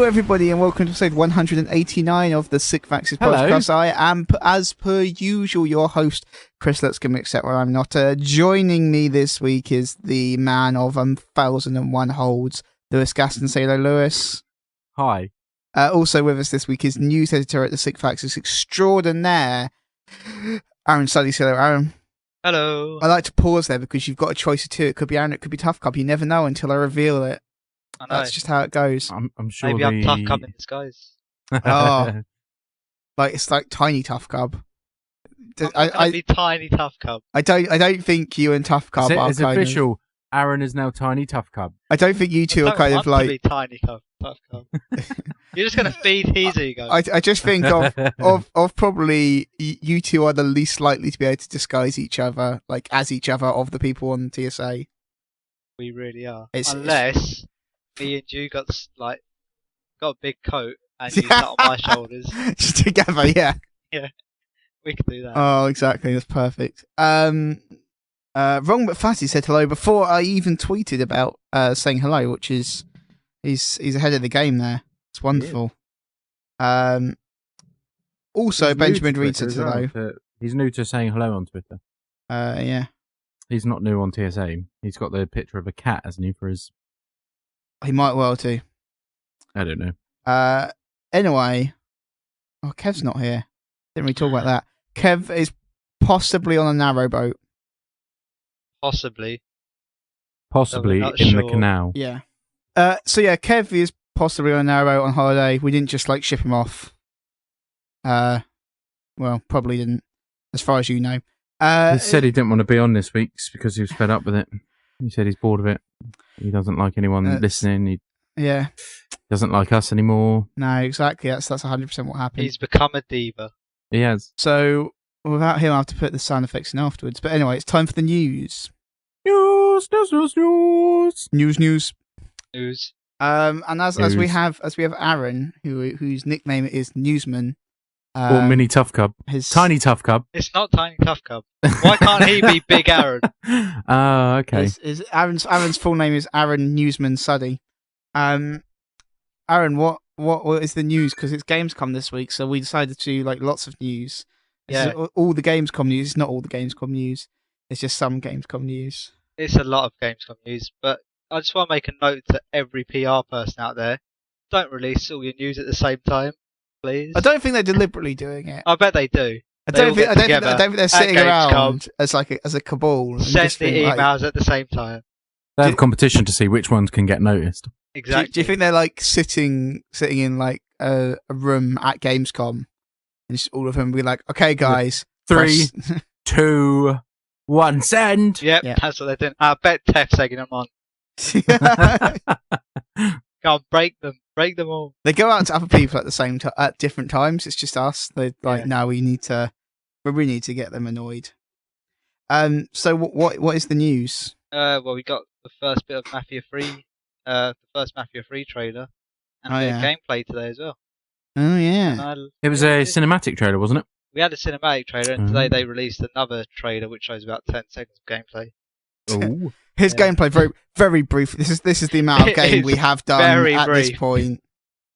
everybody, and welcome to episode 189 of the TheSixthAxis podcast. I am, as per usual, your host, Kris. Let's give me except where I'm not. Joining me this week is the man of 1001 holds, Lewis Gaston. Say hello, Lewis. Hi. Also with us this week is news editor at the TheSixthAxis extraordinaire, Aran. Say hello, Aran. Hello. I like to pause there because you've got a choice of two. It could be Aran, it could be Tough Cub. You never know until I reveal it. That's just how it goes. I'm sure Maybe I'm Tough Cub in disguise. Oh, it's like tiny Tough Cub. I'd be tiny Tough Cub. I don't think you and Tough Cub are it's official. Aran is now tiny Tough Cub. I don't think you two are kind of like. To be tiny Tough Cub. You're just gonna feed his ego. I just think of probably you two are the least likely to be able to disguise each other, like as each other of the people on TSA. We really are. Unless me and you got a big coat and you sat on my shoulders. Just together, yeah. Yeah, we could do that. Oh, exactly. That's perfect. Wrong but Fatty said hello before I even tweeted about saying hello, which is he's ahead of the game there. It's wonderful. Also, He's Benjamin Reed said hello. He's new to saying hello on Twitter. Yeah. He's not new on TSA. He's got the picture of a cat, hasn't he, for his... He might well do. I don't know. Anyway, Kev's not here. Didn't really talk about that. Kev is possibly on a narrowboat. Possibly in sure. the canal. Yeah. So yeah, Kev is possibly on a narrowboat on holiday. We didn't just ship him off. Well, probably didn't, as far as you know. He said he didn't want to be on this week because he was fed up with it. He said he's bored of it. He doesn't like anyone listening. He doesn't like us anymore. No, exactly. That's 100% what happened. He's become a diva. He has. So without him, I have to put the sound effects in afterwards. But anyway, it's time for the news. News. And as we have Aran, whose nickname is Newsman. Or Mini Tough Cub. Tiny Tough Cub. It's not Tiny Tough Cub. Why can't he be Big Aran? Okay. Aran's full name is Aran Newsman Suddy. Aran, what is the news? Because it's Gamescom this week, so we decided to do lots of news. Yeah. All the Gamescom news. It's not all the Gamescom news. It's just some Gamescom news. It's a lot of Gamescom news, but I just want to make a note to every PR person out there: don't release all your news at the same time, please. I don't think they're deliberately doing it. I bet they do. I don't think they're sitting around as a cabal. Send the emails at the same time. They have competition to see which ones can get noticed. Exactly. Do you think they're sitting in a room at Gamescom, and just all of them be like, "Okay, guys, 3, 2, 1, send." Yep, that's what they're doing. I bet Tef's egging them on. Go on, break them all. They go out to other people at the same time at different times. It's just us. They're no, we need to get them annoyed. So what is the news? Well, we got the first bit of Mafia 3, the first Mafia 3 trailer, and a bit of gameplay today as well. Oh yeah. It was a cinematic trailer, wasn't it? We had a cinematic trailer, and today they released another trailer which shows about 10 seconds of gameplay. Ooh. His gameplay very very brief. This is the amount of game we have done at this point.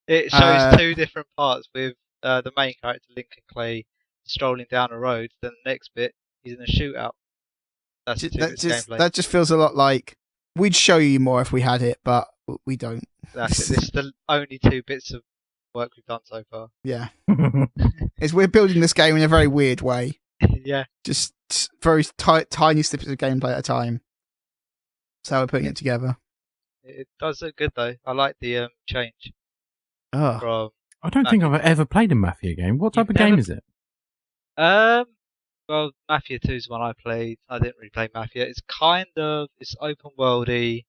It shows two different parts with the main character Lincoln Clay strolling down a road. Then the next bit he's in a shootout. That's gameplay. That just feels a lot like we'd show you more if we had it, but we don't. That's it. This is the only 2 bits of work we've done so far. Yeah. We're building this game in a very weird way. Yeah. Just very tiny snippets of gameplay at a time. That's how we're putting it together. It does look good though. I like the change. Oh. I don't think I've ever played a Mafia game. What type of game is it? Well, Mafia 2 is the one I played. I didn't really play Mafia. It's open worldy.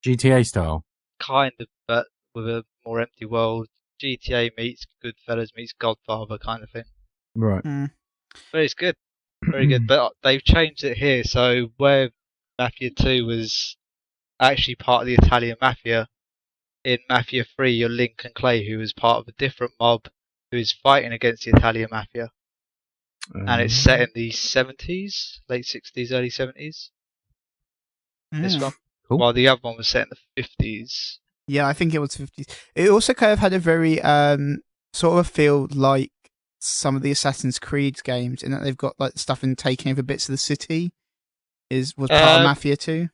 GTA style? Kind of, but with a more empty world. GTA meets Goodfellas meets Godfather kind of thing. Right. But it's good. Very good. But they've changed it here, so where Mafia 2 was actually part of the Italian Mafia, in Mafia 3 you're Lincoln Clay, who was part of a different mob who is fighting against the Italian Mafia. And it's set in the 70s, late 60s, early 70s. This one. Cool. While the other one was set in the 50s. Yeah, I think it was 50s. It also kind of had a very sort of feel like some of the Assassin's Creed games, in that they've got like stuff in taking over bits of the city. Was part of Mafia 2?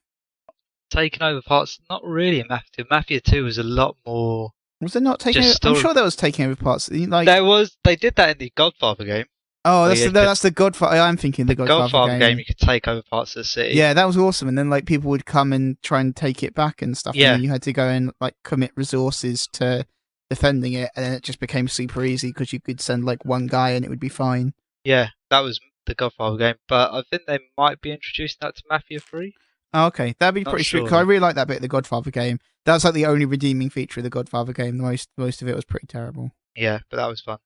Taking over parts, not really in Mafia 2. Mafia 2 was a lot more. Was it not taking over? I'm sure there was taking over parts. Like there was. They did that in the Godfather game. Oh, that's the Godfather. I'm thinking the Godfather game. You could take over parts of the city. Yeah, that was awesome. And then like people would come and try and take it back and stuff. Yeah. And then you had to go and like commit resources to defending it, and then it just became super easy because you could send like one guy and it would be fine. Yeah, that was the Godfather game, but I think they might be introducing that to Mafia 3. Oh, okay, that'd be pretty sweet. Because I really like that bit of the Godfather game. That's like the only redeeming feature of the Godfather game. The most of it was pretty terrible. Yeah, but that was fun.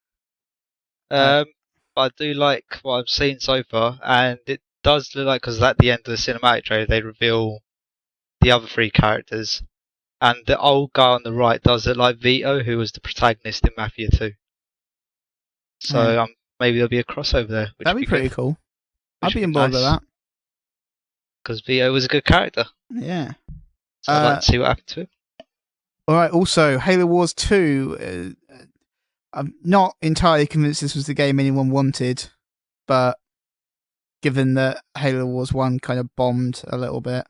But I do like what I've seen so far, and it does look like, because at the end of the cinematic trailer they reveal the other 3 characters, and the old guy on the right does look like Vito, who was the protagonist in Mafia 2. So maybe there'll be a crossover there. That'd be pretty cool. I'd be on board with that. Because Vito was a good character. Yeah. So I'd like to see what happened to him. Alright, also, Halo Wars 2. I'm not entirely convinced this was the game anyone wanted, but given that Halo Wars 1 kind of bombed a little bit.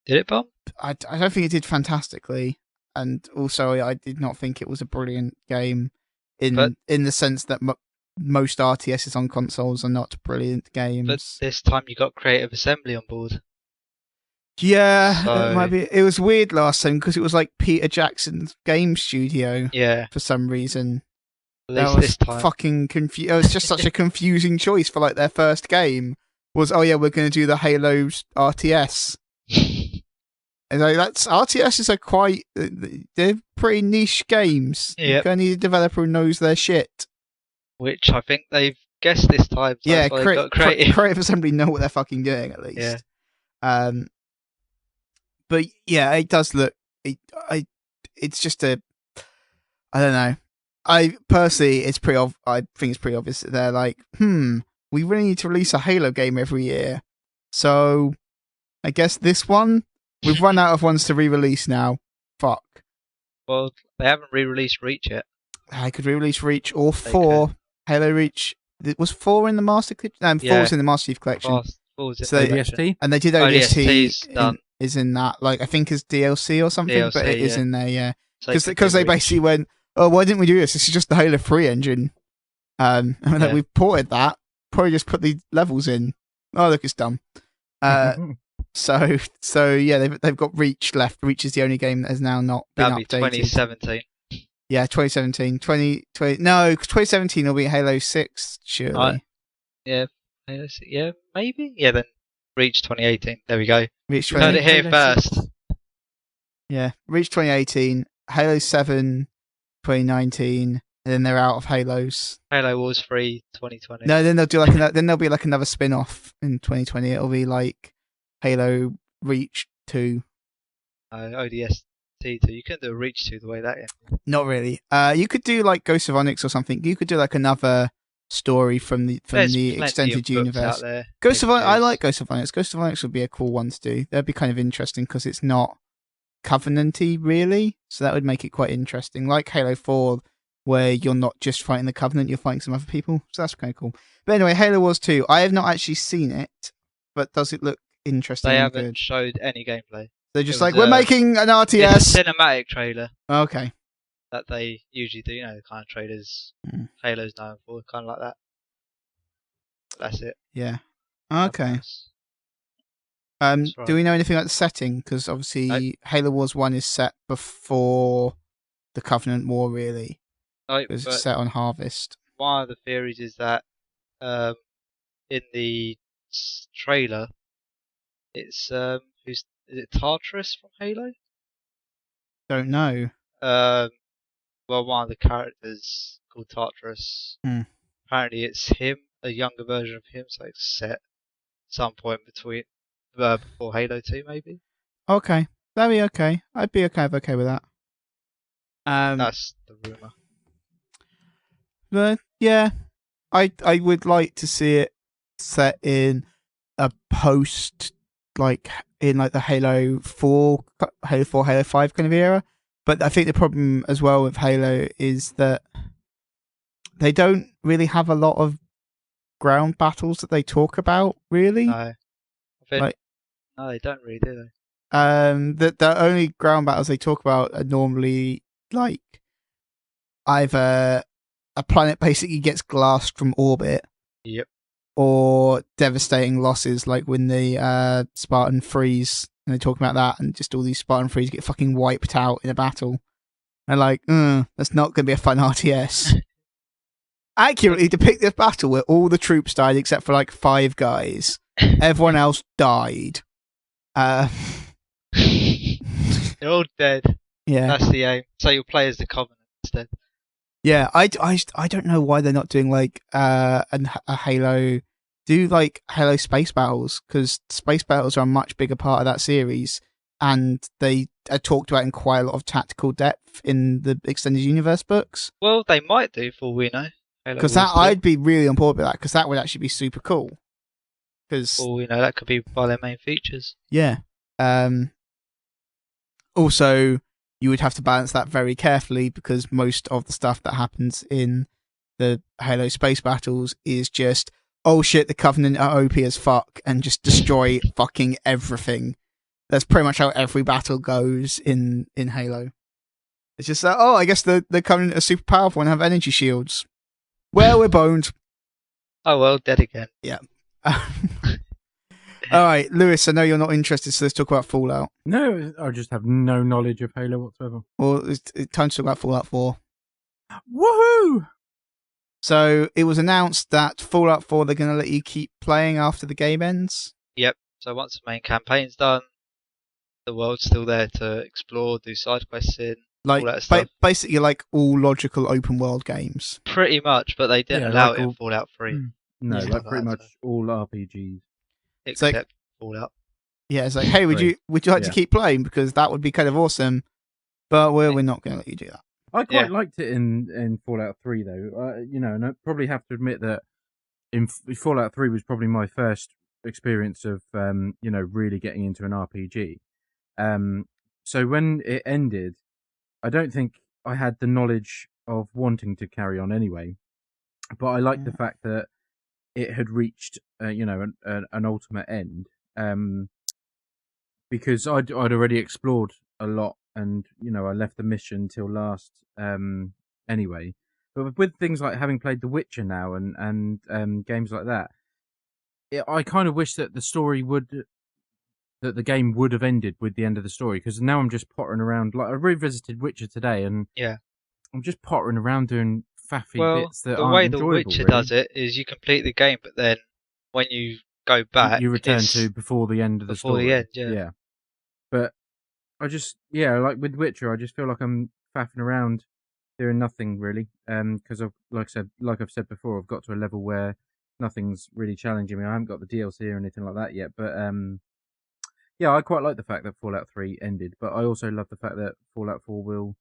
Did it bomb? I don't think it did fantastically, and also I did not think it was a brilliant game in the sense that most RTSs on consoles are not brilliant games. But this time you got Creative Assembly on board. Yeah, so... it might be. It was weird last time because it was like Peter Jackson's game studio. Yeah. For some reason. At least this time. Fucking confused. It was just such a confusing choice for like their first game. Was we're going to do the Halo RTS. And like, RTSs are quite. They're pretty niche games. Yep. You're going to need a developer who knows their shit. Which I think they've guessed this time. So yeah, Creative Assembly know what they're fucking doing at least. Yeah. But yeah, it does look. It's just a. I don't know. I personally, I think it's pretty obvious that they're like, we really need to release a Halo game every year. So, I guess this one, we've run out of ones to re-release now. Fuck. Well, they haven't re-released Reach yet. I could re-release Reach or 4. Halo Reach. Was 4 in the Master Collection? 4 was in the Master Chief Collection. 4 was in ODST? And they did ODST. ODST's done. Is in that, like, I think as DLC or something, DLC, but it is in there, yeah. Because they basically went, oh, why didn't we do this? This is just the Halo 3 engine. Like, we've ported that. Probably just put the levels in. Oh, look, it's dumb. So yeah, they've got Reach left. Reach is the only game that has now not been updated. That'll be 2017. Yeah, 2017. 2020. No, 2017 will be Halo 6, surely. Yeah, maybe. Yeah, then Reach 2018. There we go. Reach you heard it here first. Yeah, Reach 2018, Halo 7 2019, and then they're out of Halos. Halo Wars 3 2020. No, then they'll do like then there'll be like another spin-off in 2020. It'll be like Halo Reach 2. ODST 2. You couldn't do a Reach 2 the way that is. Not really. You could do like Ghost of Onyx or something. You could do like another story from the extended universe. Ghost of Onyx, I like Ghost of Onyx. Ghost of Onyx would be a cool one to do. That'd be kind of interesting because it's not Covenant-y, really. So that would make it quite interesting. Like Halo 4, where you're not just fighting the Covenant, you're fighting some other people. So that's kind of cool. But anyway, Halo Wars 2. I have not actually seen it, but does it look interesting? They haven't showed any gameplay. They're just like, we're making an RTS. It's a cinematic trailer. Okay. That they usually do, the kind of trailers Halo's known for, kind of like that. That's it. Yeah. Okay. Do we know anything about the setting? Because obviously Halo Wars 1 is set before the Covenant War, really. It's set on Harvest. One of the theories is that in the trailer, it's is it Tartarus from Halo? Don't know. Well, one of the characters called Tartarus. Apparently, it's him, a younger version of him, so it's set some point between before Halo 2, maybe. Okay, that'd be okay. I'd be okay with that. That's the rumor. But yeah, I would like to see it set in a post like in like the Halo 4, Halo 5 kind of era. But I think the problem as well with Halo is that they don't really have a lot of ground battles that they talk about, really. No, no, they don't really, do they? The only ground battles they talk about are normally like either a planet basically gets glassed from orbit. Yep. Or devastating losses, like when the Spartan freeze, and they talk about that, and just all these Spartan freeze get fucking wiped out in a battle. And like, that's not going to be a fun RTS. Accurately depict this battle where all the troops died except for like 5 guys. Everyone else died. They're all dead. Yeah, that's the aim. So you'll play as the Covenant instead. Yeah, I don't know why they're not doing like a Halo. Do like Halo space battles, because space battles are a much bigger part of that series, and they are talked about in quite a lot of tactical depth in the extended universe books. Well, they might do, for all we know. Because that I'd be really on board with that, because that would actually be super cool. Because for all we know, that could be one of their main features. Yeah. Also, you would have to balance that very carefully, because most of the stuff that happens in the Halo space battles is just, oh shit, the Covenant are OP as fuck and just destroy fucking everything. That's pretty much how every battle goes in Halo. It's just that, I guess the Covenant are super powerful and have energy shields. Well, we're boned. Oh well, dead again. Yeah. Alright, Lewis, I know you're not interested, so let's talk about Fallout. No, I just have no knowledge of Halo whatsoever. Well, it's time to talk about Fallout 4. Woohoo! So, it was announced that Fallout 4, they're going to let you keep playing after the game ends? Yep, so once the main campaign's done, the world's still there to explore, do side quests in, all that stuff. Basically like all logical open world games. Pretty much, but they didn't allow it in Fallout 3. No, like pretty much all RPGs. Except Fallout. Yeah, it's like, hey, would you like to keep playing? Because that would be kind of awesome, but we're not going to let you do that. I quite liked it in Fallout 3, though. And I probably have to admit that in Fallout 3 was probably my first experience of, really getting into an RPG. So when it ended, I don't think I had the knowledge of wanting to carry on anyway, but I liked the fact that it had reached, an ultimate end, because I'd already explored a lot, and I left the mission till last, anyway. But with things like having played The Witcher now and games like that, I kind of wish that the game would have ended with the end of the story, because now I'm just pottering around. Like, I revisited Witcher today, and I'm just pottering around doing faffy bits that aren't enjoyable. The way The Witcher does it is you complete the game, but then when you go back, you return to before the end of the story. Before the end, yeah. But I just, like with Witcher, I just feel like I'm faffing around doing nothing really, because like I've said before, I've got to a level where nothing's really challenging me. I haven't got the DLC or anything like that yet, but I quite like the fact that Fallout 3 ended, but I also love the fact that Fallout 4 will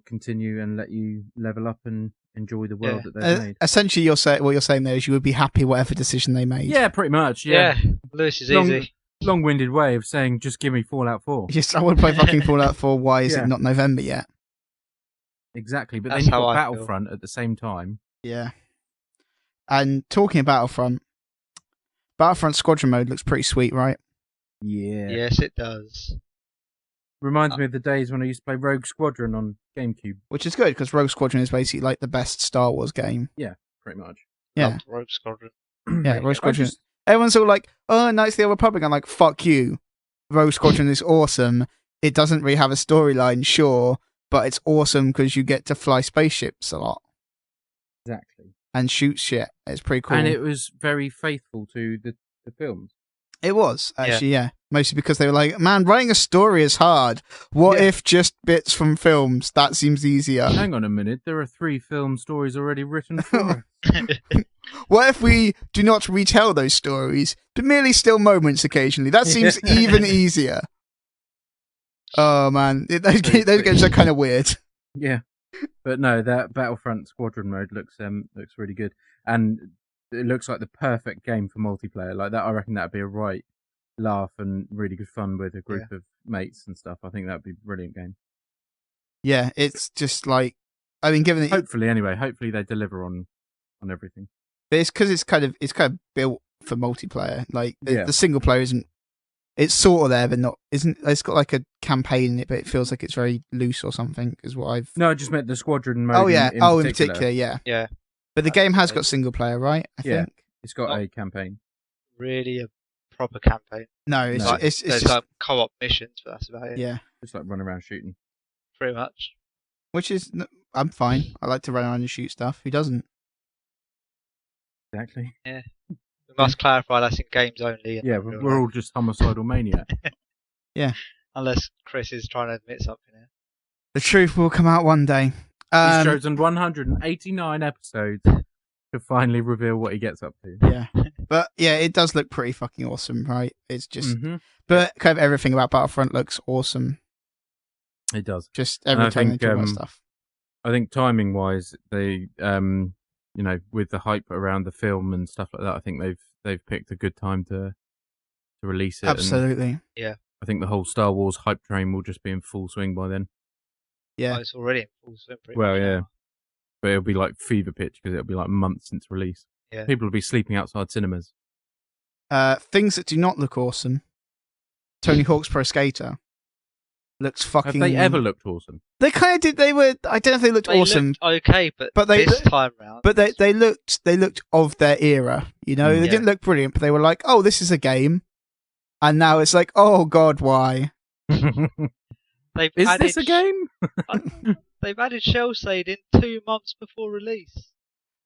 continue and let you level up and enjoy the world that they've made. Essentially, what you're saying there is you would be happy whatever decision they made. Yeah, pretty much. Yeah, Lewis is easy. Long-winded way of saying just give me Fallout 4. Just, I want to play fucking Fallout 4. Why is it not November yet? Exactly, but then you've got Battlefront at the same time. Yeah. And talking of Battlefront Squadron mode looks pretty sweet, right? Yeah. Yes, it does. Reminds me of the days when I used to play Rogue Squadron on GameCube. Which is good, because Rogue Squadron is basically like the best Star Wars game. Yeah, pretty much. Yeah. Rogue Squadron. Yeah, Rogue Squadron. Everyone's all like, Knights of the Old Republic. I'm like, fuck you. Rogue Squadron is awesome. It doesn't really have a storyline, sure, but it's awesome because you get to fly spaceships a lot. Exactly. And shoot shit. It's pretty cool. And it was very faithful to the films. It was, actually, yeah. Mostly because they were like, man, writing a story is hard. What if just bits from films? That seems easier. Hang on a minute. There are 3 film stories already written for it. What if we do not retell those stories, but merely still moments occasionally? That seems even easier. Oh, man. Those games are kind of weird. Yeah. But no, that Battlefront Squadron mode looks really good. And it looks like the perfect game for multiplayer. Like that, I reckon that'd be a right laugh and really good fun with a group of mates and stuff. I think that'd be a brilliant game. Yeah, it's just like, I mean, given Hopefully they deliver on everything. But it's because it's kind of built for multiplayer. Like the single player isn't. It's sort of there, but not isn't. It's got like a campaign in it, but it feels like it's very loose or something. Is what I've. No, I just meant the squadron mode. Oh yeah. In particular, yeah. Yeah. But the game has got single player, right? I think it's got a campaign. Really, a proper campaign. No, it's there's just co-op missions, but that's about it. Yeah. Just like run around shooting. Pretty much. Which is, I'm fine. I like to run around and shoot stuff. Who doesn't? Exactly. Yeah. We must clarify that's in games only. Yeah, we're all just homicidal maniacs. Yeah. Unless Kris is trying to admit something here. The truth will come out one day. He's chosen 189 episodes to finally reveal what he gets up to. Yeah. But yeah, it does look pretty fucking awesome, right? It's just, but kind of everything about Battlefront looks awesome. It does. Just every time they talk about stuff. I think timing wise, they, with the hype around the film and stuff like that, I think they've picked a good time to release it. Absolutely. Yeah. I think the whole Star Wars hype train will just be in full swing by then. Yeah. Oh, it's already in full swing. Well, yeah. But it'll be like fever pitch because it'll be like months since release. Yeah. People will be sleeping outside cinemas. Things that do not look awesome. Tony Hawk's Pro Skater looks fucking. Have they ever looked awesome? They kind of did. They were. I don't know if they looked awesome. Looked okay, but this time round. But they looked of their era. You know, they didn't look brilliant, but they were like, oh, this is a game. And now it's like, oh god, why? Is this a game? They've added shell shading 2 months before release.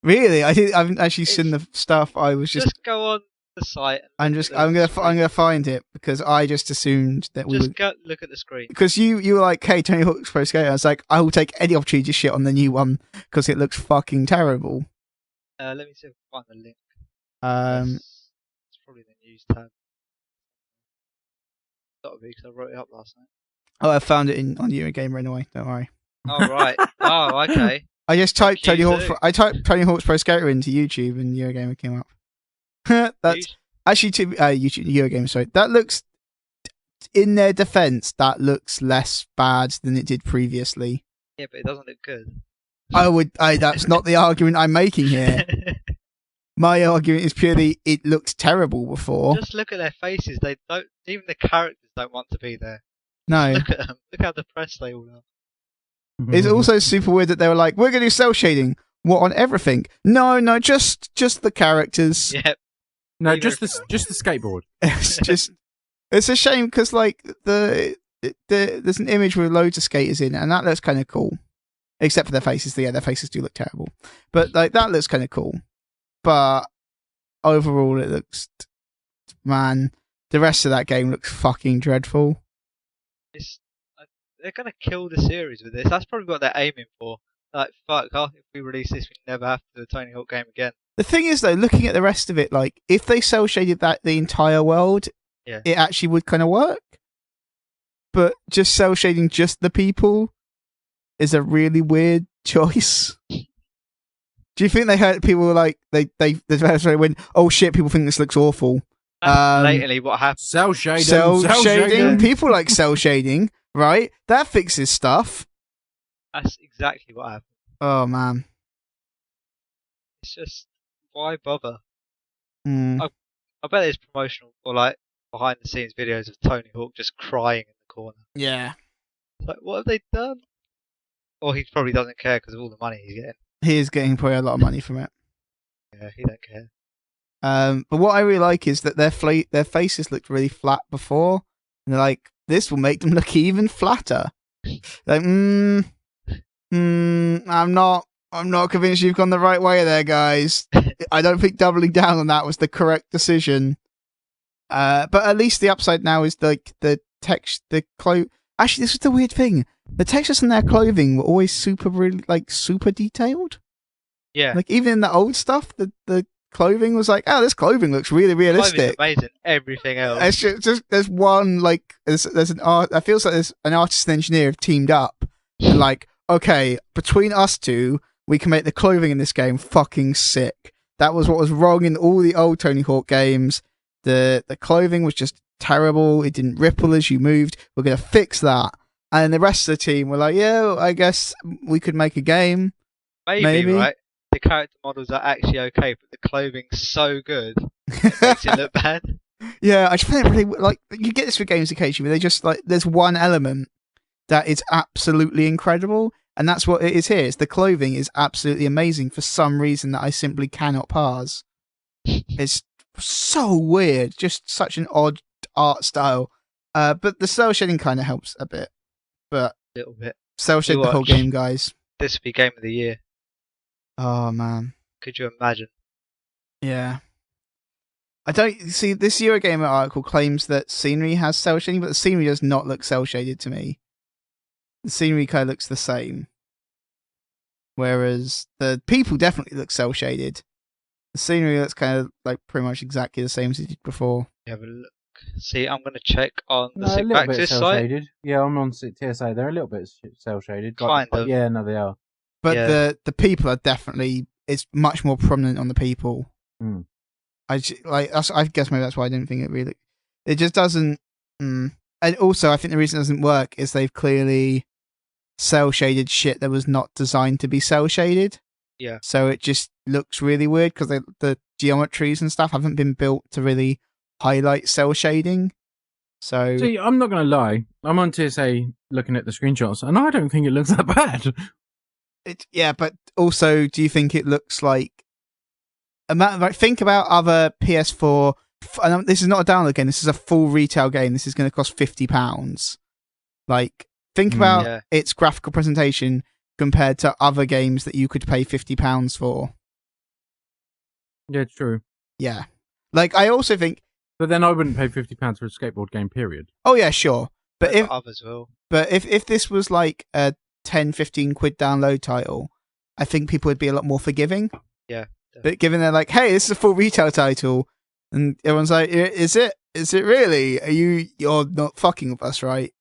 Really? I haven't actually seen the stuff. I was just go on the site. I'm gonna find it because I just assumed that we would go look at the screen. Because you were like, hey, Tony Hawk's Pro Skater. I was like, I will take any opportunity to shit on the new one because it looks fucking terrible. Let me see if I can find the link. It's probably the news tab. Got to be because I wrote it up last night. Oh, I found it on Eurogamer anyway. Don't worry. Oh right. Oh okay. I just typed Tony Hawk's. I typed Tony Hawk's Pro Skater into YouTube and Eurogamer came up. That's actually to YouTube Eurogamer. Sorry, that looks. In their defense, that looks less bad than it did previously. Yeah, but it doesn't look good. That's not the argument I'm making here. My argument is purely it looked terrible before. Just look at their faces. They don't. Even the characters don't want to be there. No. Look at them. Look how depressed they all are. It's also super weird that they were like, we're going to do cell shading. What, on everything? No, just the characters. Yep. No, just the skateboard. It's a shame because like there's an image with loads of skaters in, and that looks kind of cool. Except for their faces. Yeah, their faces do look terrible. But like that looks kind of cool. But overall, it looks, man, the rest of that game looks fucking dreadful. They're gonna kill the series with this. That's probably what they're aiming for. Like, fuck off, if we release this, we never have to do a Tony Hawk game again. The thing is, though, looking at the rest of it, like, if they cel shaded the entire world, it actually would kind of work. But just cel shading just the people is a really weird choice. Do you think they heard people like the developers went, oh shit, people think this looks awful? That's blatantly what happened. Cel shading. Cel shading. People like cel shading, right? That fixes stuff. That's exactly what happened. Oh man, it's just why bother? I bet there's promotional or like behind the scenes videos of Tony Hawk just crying in the corner. Yeah. Like, what have they done? Or he probably doesn't care because of all the money he's getting. He is getting probably a lot of money from it. Yeah, he don't care. But what I really like is that their faces looked really flat before, and they're like, this will make them look even flatter. Like, I'm not convinced you've gone the right way there, guys. I don't think doubling down on that was the correct decision. But at least the upside now is like the text, the clothes. Actually, this is the weird thing. The textures on their clothing were always super detailed. Yeah. Like even in the old stuff, the clothing was like, oh, this clothing looks really realistic. Amazing. Everything else. It's just there's one like there's an art. I feel like there's an artist and engineer have teamed up and like, okay, between us two, we can make the clothing in this game fucking sick. That was what was wrong in all the old Tony Hawk games. The clothing was just terrible. It didn't ripple as you moved. We're going to fix that. And the rest of the team were like, yeah, I guess we could make a game. Maybe. Right? The character models are actually okay, but the clothing's so good, it makes it look bad. Yeah, I just find it really, like, you get this with games occasionally where they just, like, there's one element that is absolutely incredible, and that's what it is here. It's the clothing is absolutely amazing for some reason that I simply cannot parse. It's so weird, just such an odd art style. But the cell shading kind of helps a bit. But A little bit. cell shade the whole game, guys. This would be game of the year. Oh man. Could you imagine? Yeah. I don't see this Eurogamer article claims that scenery has cell shading, but the scenery does not look cell shaded to me. The scenery kind of looks the same. Whereas the people definitely look cell shaded. The scenery looks kind of like pretty much exactly the same as it did before. Have a look. See, I'm going to check on the a little bit TheSixthAxis cell site. shaded. Yeah, I'm on TSA. They're a little bit cell shaded. Kind of. Yeah, no, they are. But Yeah. the people are definitely, it's much more prominent on the people. I guess maybe that's why I didn't think it just doesn't. And also, I think the reason it doesn't work is they've clearly cell shaded shit that was not designed to be cell shaded. Yeah. So it just looks really weird because the geometries and stuff haven't been built to really highlight cell shading. So see, I'm not going to lie. I'm on TSA looking at the screenshots, and I don't think it looks that bad. But also, do you think it looks like? Think about other PS4. This is not a download game. This is a full retail game. This is going to cost £50. Like, think about its graphical presentation compared to other games that you could pay £50 for. Yeah, it's true. Yeah, like I also think. But then I wouldn't pay £50 for a skateboard game. Period. Oh yeah, sure. But others will. But if this was like a 10-15 quid download title, I think people would be a lot more forgiving. Yeah. But given they're like, hey, this is a full retail title, and everyone's like, is it? Is it really? You're not fucking with us, right?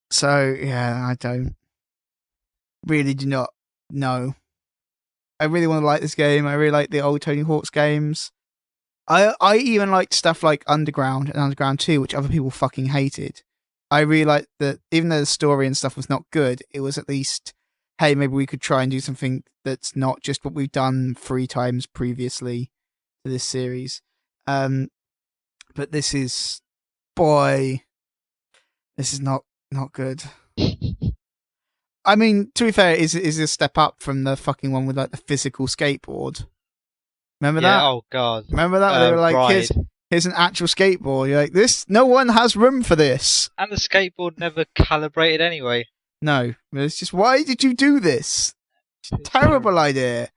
So yeah, I don't really do not know. I really want to like this game. I really like the old Tony Hawk's games. I even liked stuff like Underground and Underground 2, which other people fucking hated. I really liked that, even though the story and stuff was not good, it was at least, hey, maybe we could try and do something that's not just what we've done 3 times previously to this series. But this is, boy, this is not good. I mean, to be fair, it is a step up from the fucking one with like the physical skateboard. Remember that? Oh god. Remember that? They were like, here's an actual skateboard. You're like, no one has room for this. And the skateboard never calibrated anyway. No, it's just, why did you do this? Terrible idea.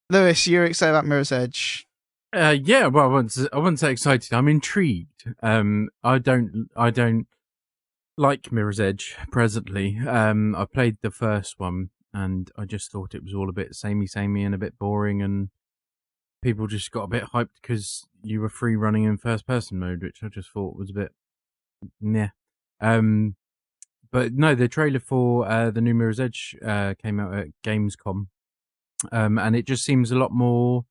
Lewis, you're excited about Mirror's Edge? Yeah, well, I wouldn't say excited. I'm intrigued. I don't like Mirror's Edge presently. I played the first one, and I just thought it was all a bit samey and a bit boring, and people just got a bit hyped because you were free running in first person mode, which I just thought was a bit meh. But no, the trailer for the new Mirror's Edge came out at Gamescom, and it just seems a lot more.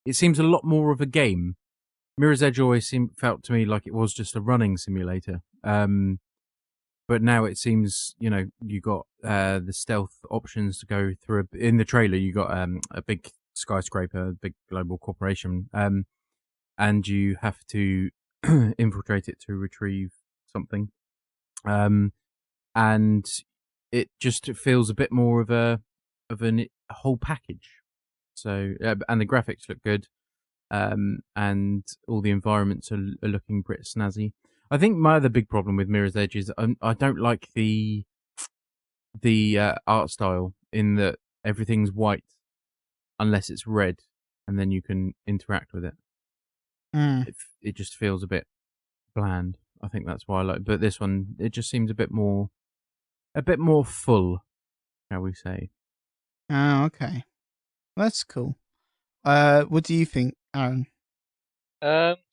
It seems a lot more of a game. Mirror's Edge always felt to me like it was just a running simulator. But now it seems, you got the stealth options to go through. In the trailer, you got a big skyscraper, a big global corporation, and you have to infiltrate it to retrieve something. And it just feels a bit more of a whole package. So, and the graphics look good, and all the environments are looking pretty snazzy. I think my other big problem with Mirror's Edge is I don't like the art style in that everything's white unless it's red, and then you can interact with it. It just feels a bit bland. I think that's why I like. But this one, it just seems a bit more full, shall we say? Oh, okay, that's cool. What do you think, Aran?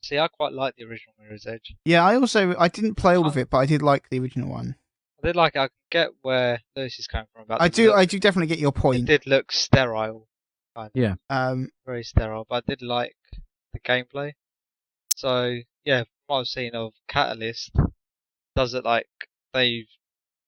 See, I quite like the original Mirror's Edge. Yeah, I didn't play all of it, but I did like the original one. I did like it. I can get where Lewis is coming from about. I do definitely get your point. It did look sterile. Yeah. Very sterile, but I did like the gameplay. So yeah, from what I've seen of Catalyst, does it like they've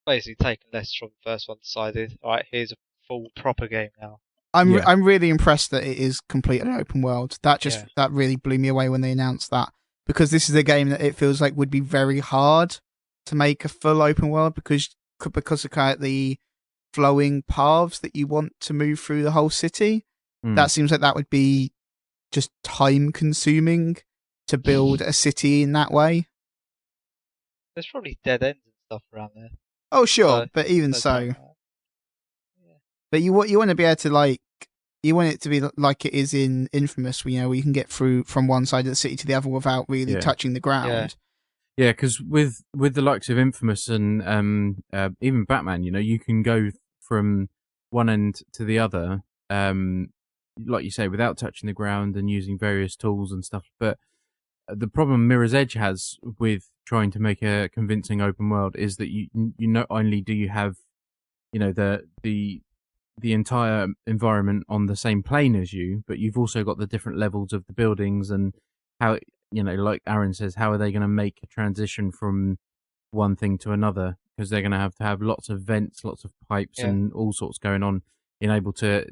basically taken less from the first one, decided, alright, here's a full proper game now. I'm really impressed that it is completely open world. That really blew me away when they announced that, because this is a game that it feels like would be very hard to make a full open world because of kind of the flowing paths that you want to move through the whole city. That seems like that would be just time consuming to build a city in that way. There's probably dead ends and stuff around there. Oh sure, but even so. But you want to be able to you want it to be like it is in Infamous, where you can get through from one side of the city to the other without really touching the ground. Yeah, because with the likes of Infamous and even Batman, you can go from one end to the other, like you say, without touching the ground and using various tools and stuff. But the problem Mirror's Edge has with trying to make a convincing open world is that you not only do you have the entire environment on the same plane as you, but you've also got the different levels of the buildings and how, like Aran says, how are they going to make a transition from one thing to another? Because they're going to have lots of vents, lots of pipes and all sorts going on, able to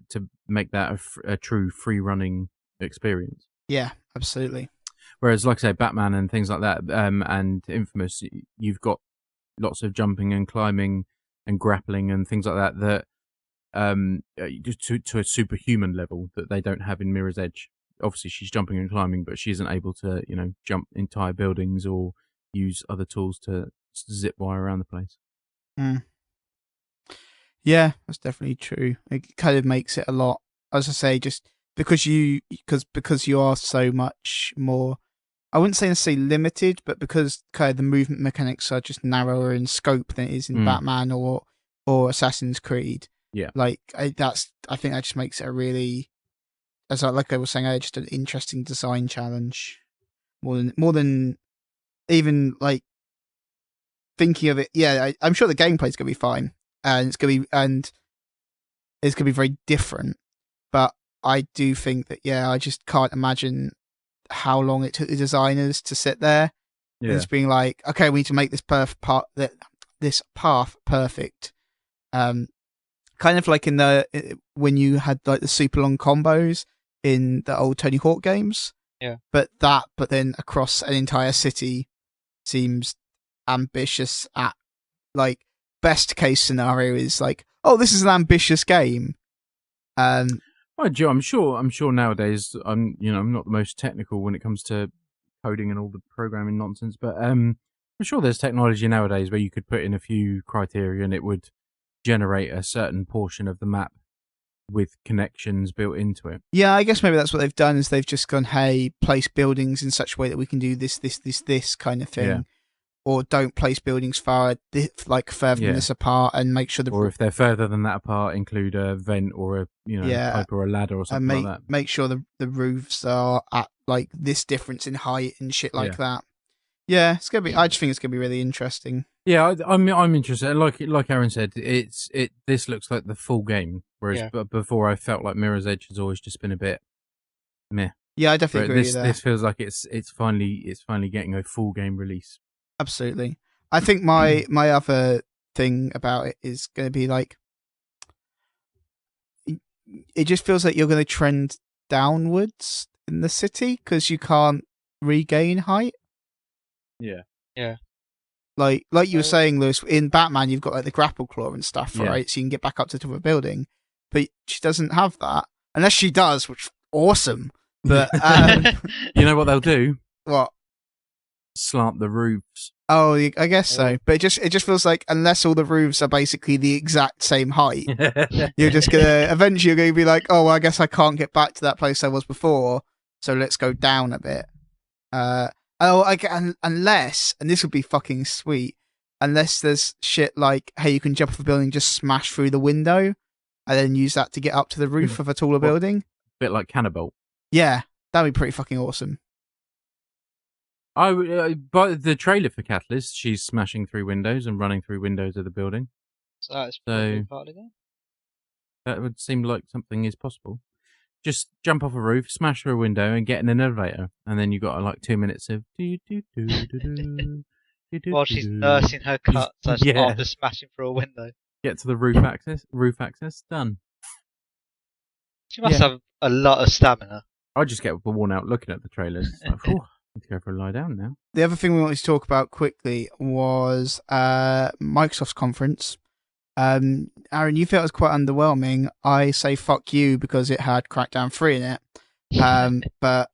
make that a true free running experience. Yeah, absolutely. Whereas, like I say, Batman and things like that, and Infamous, you've got lots of jumping and climbing and grappling and things like that just to a superhuman level that they don't have in Mirror's Edge. Obviously, she's jumping and climbing, but she isn't able to, jump entire buildings or use other tools to zip wire around the place. Yeah, that's definitely true. It kind of makes it a lot, as I say, just because you are so much more, I wouldn't say necessarily limited, but because kind of the movement mechanics are just narrower in scope than it is in Batman or Assassin's Creed. Yeah, I think that just makes it a really, as I was saying, just an interesting design challenge, more than even like thinking of it. Yeah, I'm sure the gameplay's gonna be fine, and it's gonna be very different. But I do think that I just can't imagine how long it took the designers to sit there and just being like, okay, we need to make this this path perfect. Kind of like when you had like the super long combos in the old Tony Hawk games. Yeah. But then across an entire city seems ambitious. At like best case scenario is like, oh, this is an ambitious game. Well, Joe, I'm sure nowadays I'm not the most technical when it comes to coding and all the programming nonsense, but I'm sure there's technology nowadays where you could put in a few criteria and it would generate a certain portion of the map with connections built into it. Yeah, I guess maybe that's what they've done, is they've just gone, hey, place buildings in such a way that we can do this kind of thing. Yeah. Or don't place buildings further than this apart, and make sure or if they're further than that apart, include a vent or a pipe or a ladder or something like that. Make sure the roofs are at like this difference in height and shit like that. Yeah, it's gonna be. I just think it's gonna be really interesting. Yeah, I'm interested. Like Aran said, this looks like the full game. Whereas before, I felt like Mirror's Edge has always just been a bit meh. Yeah, I definitely agree with that. This feels like it's finally getting a full game release. Absolutely. I think my other thing about it is going to be like, it just feels like you're going to trend downwards in the city because you can't regain height. Yeah. Yeah. Like you were saying, Lewis, in Batman, you've got like the grapple claw and stuff, right? So you can get back up to the top of a building. But she doesn't have that. Unless she does, which is awesome. But you know what they'll do? What? Slant the roofs. Oh, I guess so. But it just feels like unless all the roofs are basically the exact same height, you're just eventually gonna be like, oh, well, I guess I can't get back to that place I was before, so let's go down a bit. Unless, and this would be fucking sweet, unless there's shit like, hey, you can jump off a building, just smash through the window, and then use that to get up to the roof of a taller building. A bit like Cannibal. Yeah, that'd be pretty fucking awesome. But the trailer for Catalyst, she's smashing through windows and running through windows of the building. So that's probably part of the game. That would seem like something is possible. just jump off a roof, smash through a window, and get in an elevator, and then you got like 2 minutes of while she's nursing her cuts after smashing through a window. Get to the roof access, done. She must have a lot of stamina. I just get worn out looking at the trailers. It's like, I need to go for a lie down now. The other thing we wanted to talk about quickly was Microsoft's conference. Aran, you felt it was quite underwhelming. I say fuck you because it had Crackdown 3 in it. But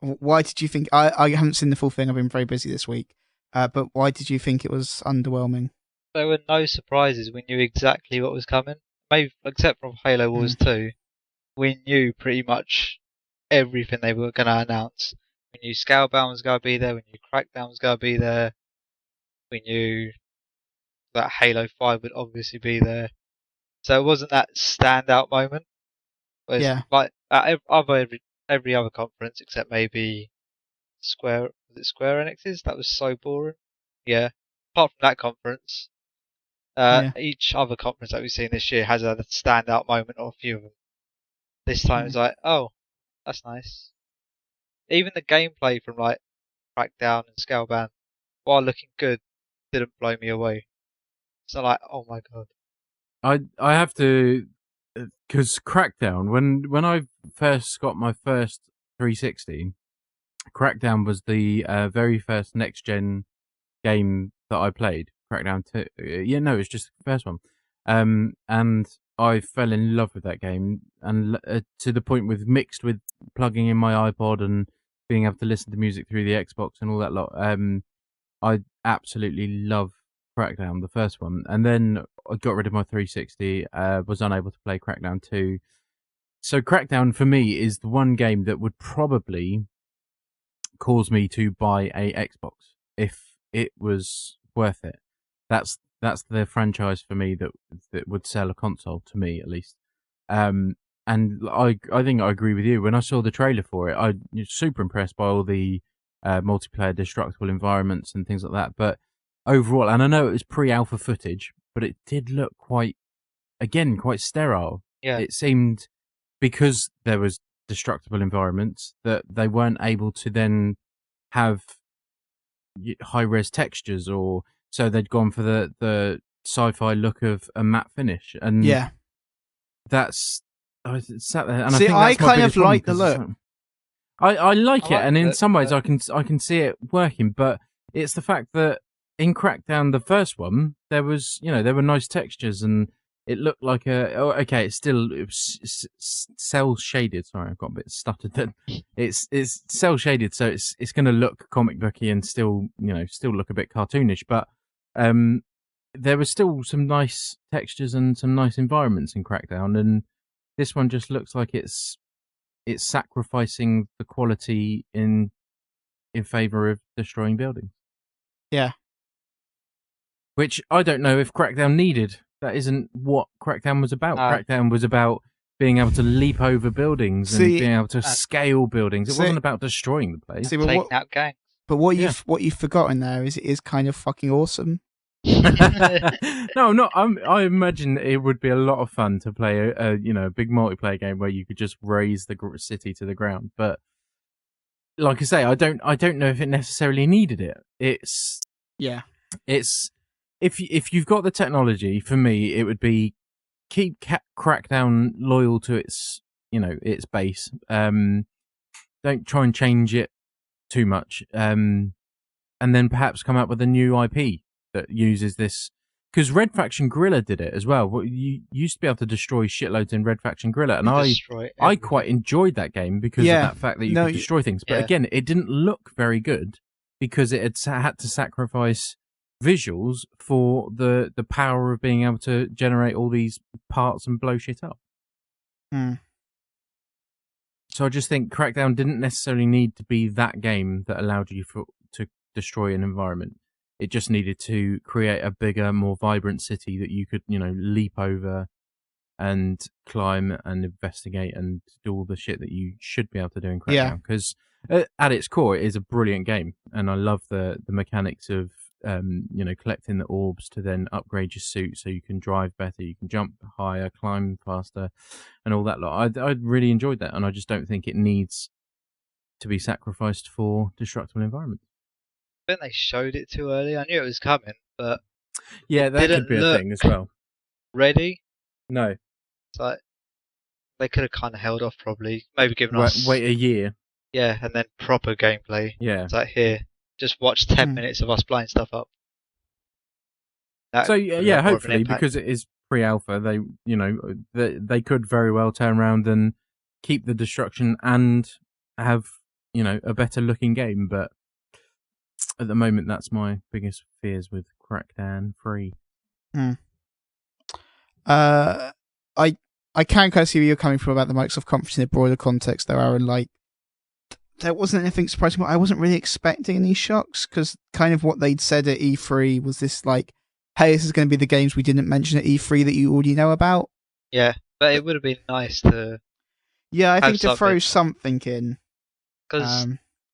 why did you think... I haven't seen the full thing. I've been very busy this week. But why did you think it was underwhelming? There were no surprises. We knew exactly what was coming. Maybe except from Halo Wars 2. We knew pretty much everything they were going to announce. We knew Scalebound was going to be there. We knew Crackdown was going to be there. We knew that Halo 5 would obviously be there. So it wasn't that standout moment. Whereas like at every other conference except maybe Square Enix's, that was so boring. Yeah. Apart from that conference, each other conference that we've seen this year has a standout moment or a few of them. This time it's like, oh, that's nice. Even the gameplay from like Crackdown and Scalebound, while looking good, didn't blow me away. It's not like, oh my god. I have to, because Crackdown, when I first got my first 360, Crackdown was the very first next gen game that I played. Crackdown 2. It was just the first one. And I fell in love with that game, and to the point mixed with plugging in my iPod and being able to listen to music through the Xbox and all that lot. I absolutely love Crackdown, the first one, and then I got rid of my 360. Was unable to play Crackdown 2. So Crackdown for me is the one game that would probably cause me to buy a Xbox if it was worth it. That's the franchise for me that would sell a console, to me at least. And I think I agree with you. When I saw the trailer for it, I was super impressed by all the multiplayer destructible environments and things like that. But overall, and I know it was pre-alpha footage, but it did look quite sterile. Yeah. It seemed, because there was destructible environments, that they weren't able to then have high-res textures, or so they'd gone for the sci-fi look of a matte finish. And that's... I sat there, and see, I kind of like the look. I like it, and in some ways I can see it working, but it's the fact that in Crackdown, the first one, there was, there were nice textures, and it looked like it was cell shaded. Sorry, I've got a bit stuttered then. It's cell shaded, so it's going to look comic booky and still look a bit cartoonish, but there was still some nice textures and some nice environments in Crackdown, and this one just looks like it's sacrificing the quality in favor of destroying buildings. Yeah. Which I don't know if Crackdown needed. That isn't what Crackdown was about. Crackdown was about being able to leap over buildings and being able to scale buildings. It wasn't about destroying the place. Taking out gangs. But what you've forgotten there is it is kind of fucking awesome. No, not. I imagine it would be a lot of fun to play a big multiplayer game where you could just raise the city to the ground. But like I say, I don't know if it necessarily needed it. It's if you've got the technology, for me, it would be keep Crackdown loyal to its base. Don't try and change it too much. And then perhaps come up with a new IP that uses this. Because Red Faction Guerrilla did it as well. You used to be able to destroy shitloads in Red Faction Guerrilla, and I quite enjoyed that game because of that fact that you could destroy things. But again, it didn't look very good because it had to sacrifice visuals for the power of being able to generate all these parts and blow shit up. So I just think Crackdown didn't necessarily need to be that game that allowed you to destroy an environment. It just needed to create a bigger, more vibrant city that you could, leap over and climb and investigate and do all the shit that you should be able to do in Crackdown. Because at its core, it is a brilliant game, and I love the mechanics of collecting the orbs to then upgrade your suit so you can drive better, you can jump higher, climb faster, and all that lot. I really enjoyed that, and I just don't think it needs to be sacrificed for destructible environments. I think they showed it too early. I knew it was coming, but yeah, that could be a thing as well. Ready? No. It's like they could have kind of held off, probably. Maybe given us wait a year. Yeah, and then proper gameplay. Yeah. It's like, here, just watch 10 minutes of us blowing stuff up. So yeah, hopefully, because it is pre-alpha, they could very well turn around and keep the destruction and have a better looking game. But at the moment, that's my biggest fears with Crackdown 3. I can kind of see where you're coming from about the Microsoft conference in a broader context, though, Aaron. Like, there wasn't anything surprising. I wasn't really expecting any shocks, because kind of what they'd said at E3 was this, like, hey, this is going to be the games we didn't mention at E3 that you already know about. Yeah, but it would have been nice to... Yeah, I think to throw something in. Because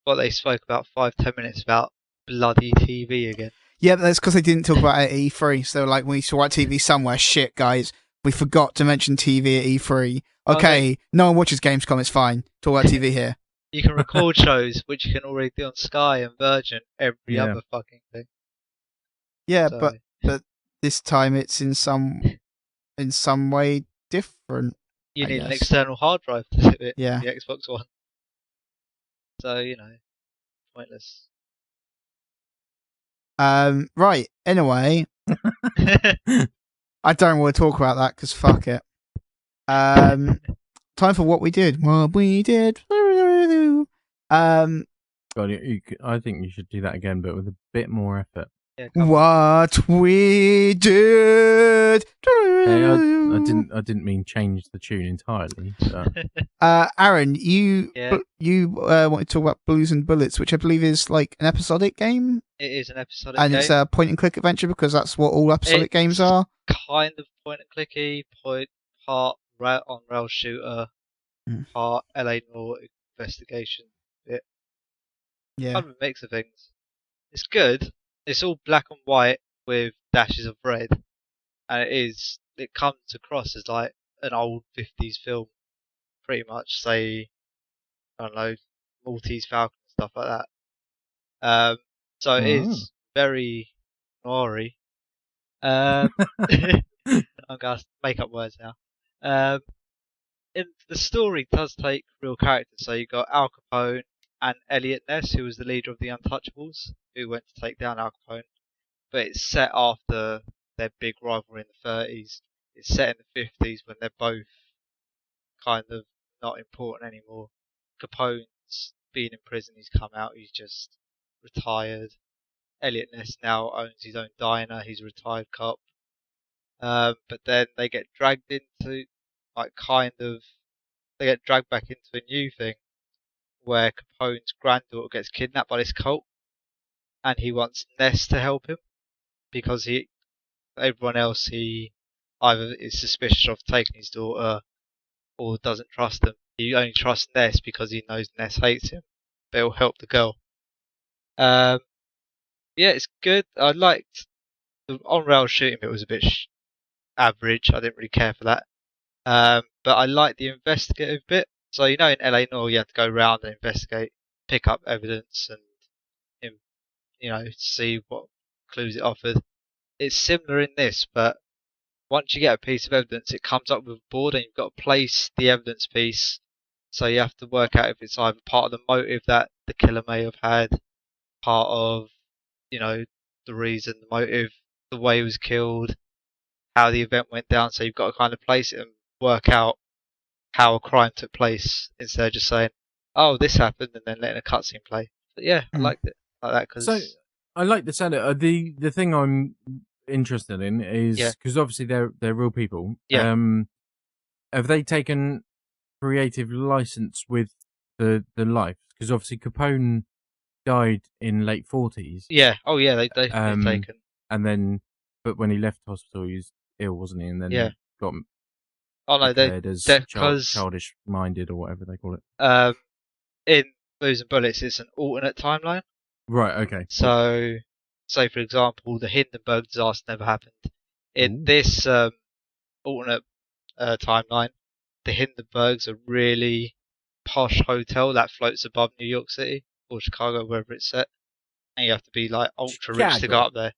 what they spoke about 5-10 minutes about bloody TV again. Yeah, but that's because they didn't talk about it at E3. So, like, we saw TV somewhere. Shit, guys. We forgot to mention TV at E3. Okay, no one watches Gamescom, it's fine. Talk about TV here. You can record shows, which you can already do on Sky and Virgin, every other fucking thing. Yeah, so. but this time it's in some way different. You need an external hard drive to do it. Yeah. The Xbox One. So, pointless. Right, anyway. I don't want to talk about that because fuck it. Time for what we did. What we did. God, I think you should do that again, but with a bit more effort. Yeah, what we did. Hey, I didn't mean change the tune entirely. So. Aran, you want to talk about Blues and Bullets, which I believe is like an episodic game. It is an episodic game, and it's a point and click adventure because that's what all episodic games are. Kind of point and clicky, part on rail shooter, part LA Noir investigation bit. Yeah, kind of a mix of things. It's good. It's all black and white with dashes of red, and it comes across as like an old 50s film, pretty much. Say, I don't know, Maltese Falcon and stuff like that. So it is very noiry. I'm gonna make up words now. The story does take real characters. So you got Al Capone and Elliot Ness, who was the leader of the Untouchables, who went to take down Al Capone. But it's set after their big rivalry in the 30s. It's set in the 50s when they're both kind of not important anymore. Capone's been in prison, he's come out, he's just retired. Elliot Ness now owns his own diner, he's a retired cop. But then they get dragged into, they get dragged back into a new thing where Capone's granddaughter gets kidnapped by this cult, and he wants Ness to help him because everyone else he either is suspicious of taking his daughter or doesn't trust him. He only trusts Ness because he knows Ness hates him, but he'll help the girl. Yeah, it's good. I liked the on-rail shooting bit was a bit average. I didn't really care for that. But I liked the investigative bit. So in LA Noire you have to go around and investigate, pick up evidence, and see what clues it offered. It's similar in this, but once you get a piece of evidence, it comes up with a board, and you've got to place the evidence piece. So you have to work out if it's either part of the motive that the killer may have had, part of the reason, the motive, the way he was killed, how the event went down. So you've got to kind of place it and work out how a crime took place instead of just saying, "Oh, this happened," and then letting a cutscene play. But yeah, I liked it like that because. So I like the sound. The thing I'm interested in is because obviously they're real people. Yeah. Have they taken creative license with the life? Because obviously Capone died in late 40s. Yeah. Oh yeah, they've taken. And then, but when he left hospital, he was ill, wasn't he? And then got. Oh no, because childish minded or whatever they call it. In Blues and Bullets, it's an alternate timeline. Right. Okay. So say, for example, the Hindenburg disaster never happened. In this alternate timeline, the Hindenburg's a really posh hotel that floats above New York City or Chicago, wherever it's set, and you have to be like ultra rich to go up there.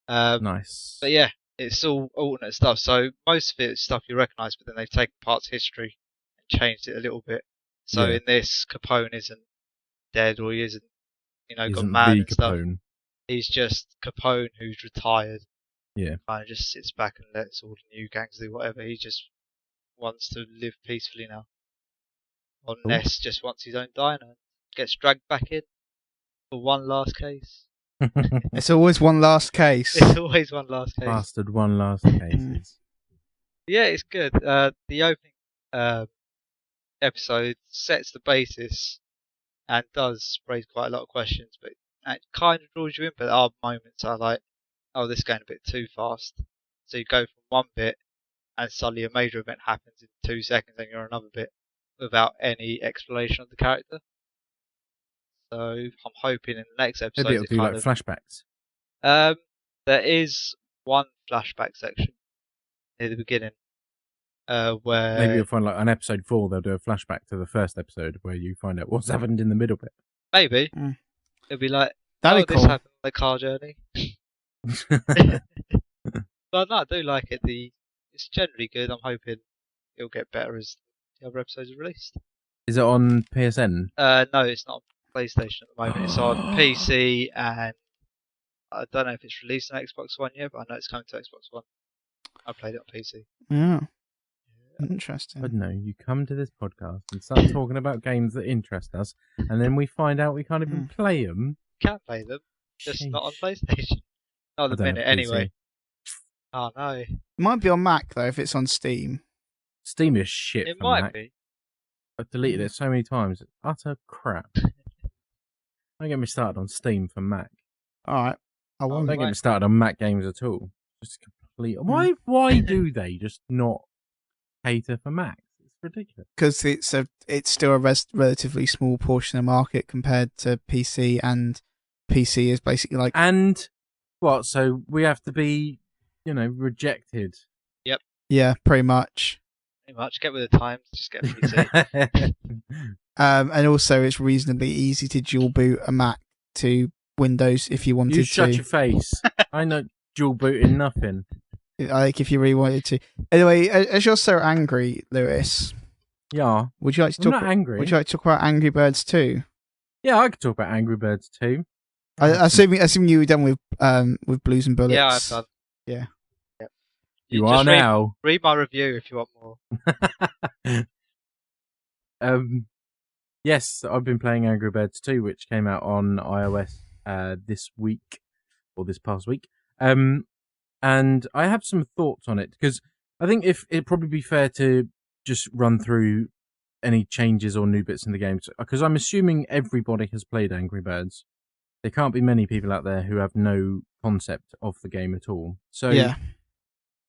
Nice. But yeah, it's all alternate stuff. So most of it is stuff you recognise, but then they've taken parts of history and changed it a little bit. So in this, Capone isn't dead, or he isn't, got mad and stuff. Capone. He's just Capone who's retired. Yeah. Kind of just sits back and lets all the new gangs do whatever. He just wants to live peacefully now. Or Ness just wants his own diner and gets dragged back in for one last case. It's always one last case. It's always one last case. Bastard one last case. Yeah, it's good. The opening episode sets the basis and does raise quite a lot of questions, but it kind of draws you in. But there are moments I like, oh, this is going a bit too fast. So you go from one bit and suddenly a major event happens in 2 seconds and you're on another bit without any explanation of the character. So I'm hoping in the next episode Maybe it'll do like flashbacks. There is one flashback section near the beginning where maybe you'll find like on episode 4 they'll do a flashback to the first episode where you find out what's happened in the middle bit. Maybe it'll be like, that'd be cool. This happened on the car journey. But no, I do like it. It's generally good. I'm hoping it'll get better as the other episodes are released. Is it on PSN? No, it's not on PlayStation at the moment. It's on PC, and I don't know if it's released on Xbox One yet, but I know it's coming to Xbox One. I played it on PC. Yeah. Interesting. I don't know. You come to this podcast and start talking about games that interest us, and then we find out we can't even play them. Can play them, just not on PlayStation. Not at the minute, anyway. Oh no. It might be on Mac though if it's on Steam. Steam is shit. It for might Mac. be. I've deleted it so many times. It's utter crap. Don't get me started on Steam for Mac. Alright. I won't. Don't get me started on Mac games at all. Just complete. Why do they just not cater for Macs? It's ridiculous. Because it's still a relatively small portion of the market compared to PC, and PC is basically like. And what? So we have to be, rejected. Yep. Yeah, pretty much. Pretty much. Get with the times. Just get a PC. And also, it's reasonably easy to dual boot a Mac to Windows if you wanted to. Shut your face. I know dual booting nothing. I think if you really wanted to. Anyway, as you're so angry, Lewis. Yeah. Would you like to talk? I'm not angry. Would you like to talk about Angry Birds 2? Yeah, I could talk about Angry Birds 2. I assume you were done with Blues and Bullets. Yeah, I've done. Yeah. Yep. You are now. Read my review if you want more. Yes, I've been playing Angry Birds 2, which came out on iOS this week, or this past week. And I have some thoughts on it, because I think it'd probably be fair to just run through any changes or new bits in the game, because I'm assuming everybody has played Angry Birds. There can't be many people out there who have no concept of the game at all. So yeah.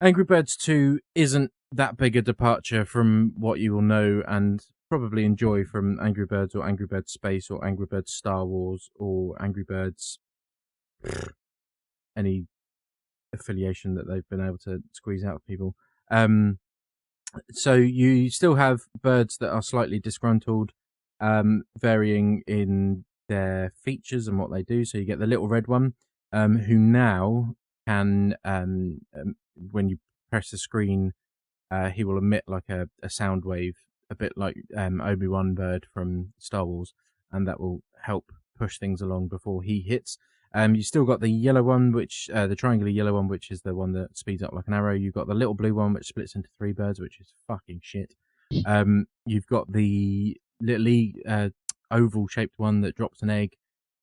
Angry Birds 2 isn't that big a departure from what you will know and probably enjoy from Angry Birds or Angry Birds Space or Angry Birds Star Wars or Angry Birds any affiliation that they've been able to squeeze out of people. So you still have birds that are slightly disgruntled, varying in their features and what they do. So you get the little red one, who now can, when you press the screen, he will emit like a sound wave, a bit like Obi-Wan bird from Star Wars, and that will help push things along before he hits. You still got the yellow one, which the triangular yellow one, which is the one that speeds up like an arrow. You've got the little blue one, which splits into 3 birds, which is fucking shit. You've got the little oval-shaped one that drops an egg.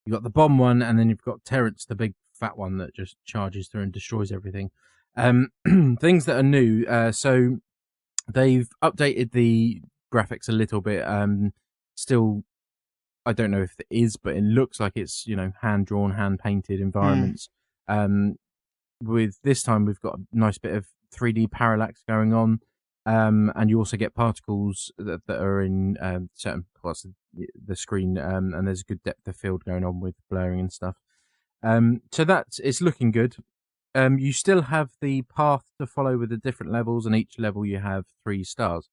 You've got the bomb one, and then you've got Terrence, the big fat one that just charges through and destroys everything. Things that are new. So they've updated the graphics a little bit. Still, I don't know if it is, but it looks like it's, hand-drawn, hand-painted environments. With this time, we've got a nice bit of 3D parallax going on. And you also get particles that are in certain parts of the screen, and there's a good depth of field going on with blurring and stuff. So it's looking good. You still have the path to follow with the different levels, and each level you have 3 stars.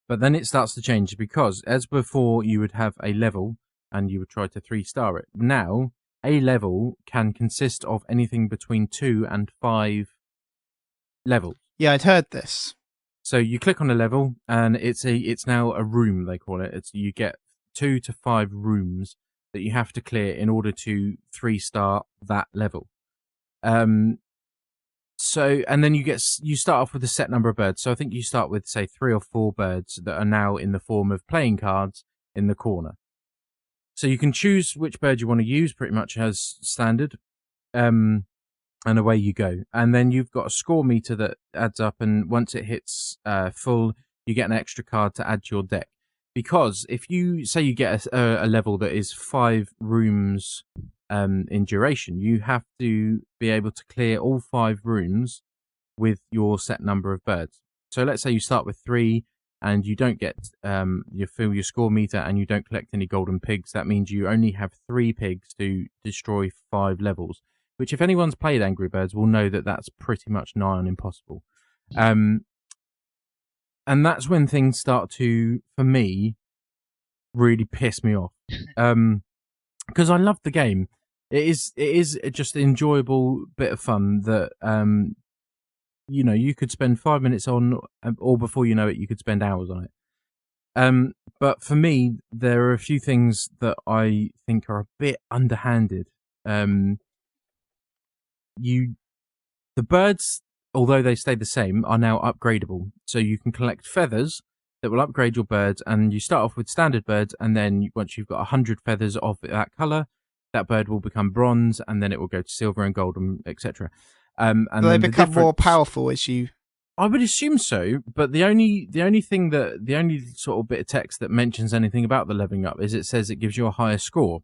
But then it starts to change, because as before you would have a level and you would try to 3-star it. Now a level can consist of anything between 2 and 5 levels. Yeah, I'd heard this. So you click on a level, and it's now a room, they call it. You get 2 to 5 rooms that you have to clear in order to 3-star that level. So, and then you start off with a set number of birds. So I think you start with, say, 3 or 4 birds that are now in the form of playing cards in the corner. So you can choose which bird you want to use, pretty much as standard. And away you go. And then you've got a score meter that adds up, and once it hits full, you get an extra card to add to your deck. Because if you say you get a level that is 5 rooms in duration, you have to be able to clear all 5 rooms with your set number of birds. So let's say you start with 3 and you don't get you fill your score meter and you don't collect any golden pigs. That means you only have 3 pigs to destroy 5 levels, which if anyone's played Angry Birds will know that that's pretty much nigh on impossible. And that's when things start to, for me, really piss me off. Because I love the game. It is just an enjoyable bit of fun that, you could spend 5 minutes on, or before you know it, you could spend hours on it. But for me, there are a few things that I think are a bit underhanded. The birds, although they stay the same, are now upgradable. So you can collect feathers that will upgrade your birds, and you start off with standard birds, and then once you've got 100 feathers of that colour, that bird will become bronze, and then it will go to silver and gold, etc. And do they become more powerful as you... I would assume so, but the only sort of bit of text that mentions anything about the leveling up is it says it gives you a higher score.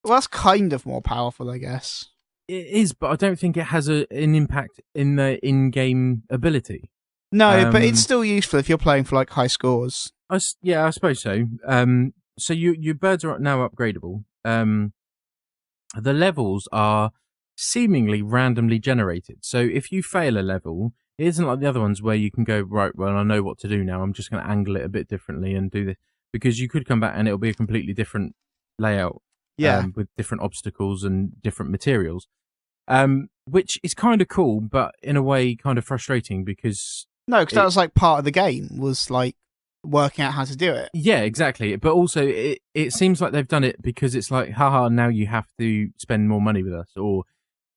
Well, that's kind of more powerful, I guess. It is, but I don't think it has an impact in the in-game ability. No, but it's still useful if you're playing for like high scores. I suppose so. So your birds are now upgradable. The levels are seemingly randomly generated. So if you fail a level, it isn't like the other ones where you can go, right, well, I know what to do now. I'm just going to angle it a bit differently and do this. Because you could come back and it'll be a completely different layout. Yeah. With different obstacles and different materials. Which is kind of cool, but in a way kind of frustrating because... No, because that was like part of the game, was like working out how to do it. Yeah, exactly. But also it seems like they've done it because it's like, haha, now you have to spend more money with us. Or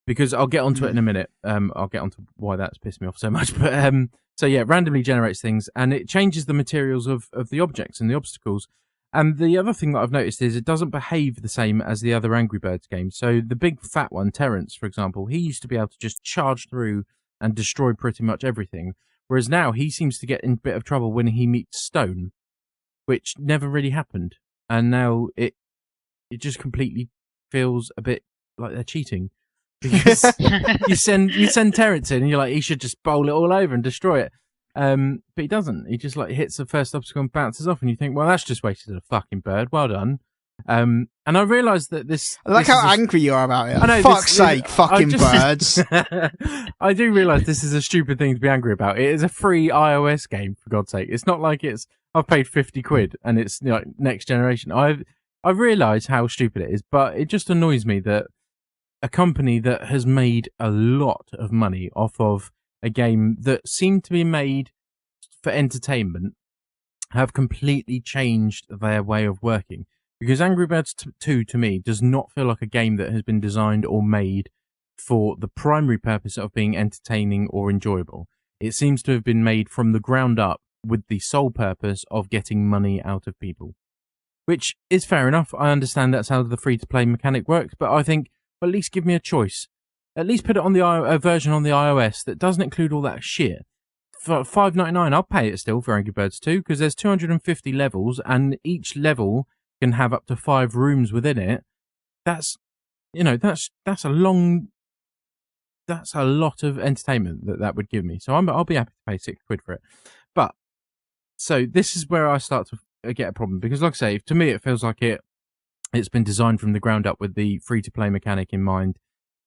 because I'll get onto it in a minute. I'll get onto why that's pissed me off so much. But so yeah, it randomly generates things and it changes the materials of the objects and the obstacles. And the other thing that I've noticed is it doesn't behave the same as the other Angry Birds games. So the big fat one, Terrence, for example, he used to be able to just charge through and destroy pretty much everything. Whereas now he seems to get in a bit of trouble when he meets Stone, which never really happened. And now it just completely feels a bit like they're cheating. Because you send Terrence in and you're like, he should just bowl it all over and destroy it. But he doesn't. He just like hits the first obstacle and bounces off, and you think, well, that's just wasted a fucking bird. Well done. And I realised that this... I like how angry you are about it. I know, fuck's sake, fucking birds. I do realise this is a stupid thing to be angry about. It is a free iOS game, for God's sake. It's not like I've paid 50 quid and it's like next generation. I realise how stupid it is, but it just annoys me that a company that has made a lot of money off of a game that seemed to be made for entertainment have completely changed their way of working. Because Angry Birds 2, to me, does not feel like a game that has been designed or made for the primary purpose of being entertaining or enjoyable. It seems to have been made from the ground up with the sole purpose of getting money out of people. Which is fair enough. I understand that's how the free-to-play mechanic works, but I think, well, at least give me a choice. At least put it on a version on the iOS that doesn't include all that shit. For $5.99, I'll pay it still for Angry Birds 2, because there's 250 levels, and each level can have up to 5 rooms within it. That's a lot of entertainment that would give me. So I'll be happy to pay 6 quid for it. But so this is where I start to get a problem, because like I say, to me it feels like it It's been designed from the ground up with the free-to-play mechanic in mind,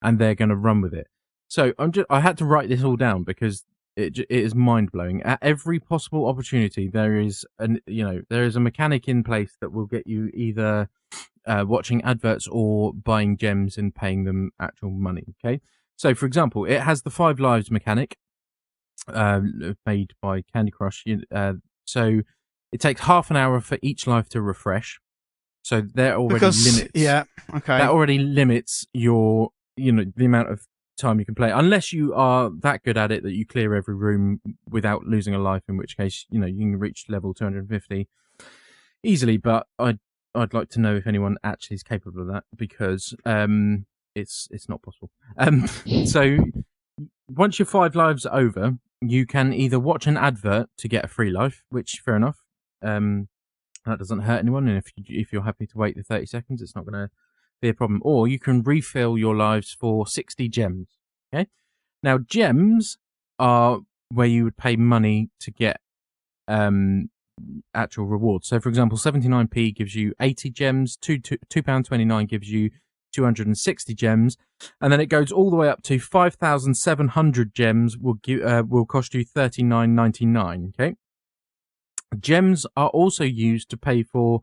and they're going to run with it. So I had to write this all down because it is mind-blowing. At every possible opportunity, there is a mechanic in place that will get you either watching adverts or buying gems and paying them actual money. Okay, so for example, it has the 5 lives mechanic made by Candy Crush. So it takes half an hour for each life to refresh. So that already limits. Yeah, okay. That already limits your, the amount of time you can play, unless you are that good at it that you clear every room without losing a life. In which case, you can reach level 250 easily. But I'd like to know if anyone actually is capable of that, because it's not possible. So once your 5 lives are over, you can either watch an advert to get a free life, which fair enough. That doesn't hurt anyone, and if you're happy to wait the 30 seconds, it's not going to be a problem. Or you can refill your lives for 60 gems. Okay. Now, gems are where you would pay money to get actual rewards. So, for example, 79p gives you 80 gems. £2.29 gives you 260 gems, and then it goes all the way up to 5,700 gems. Will cost you $39.99. Okay. Gems are also used to pay for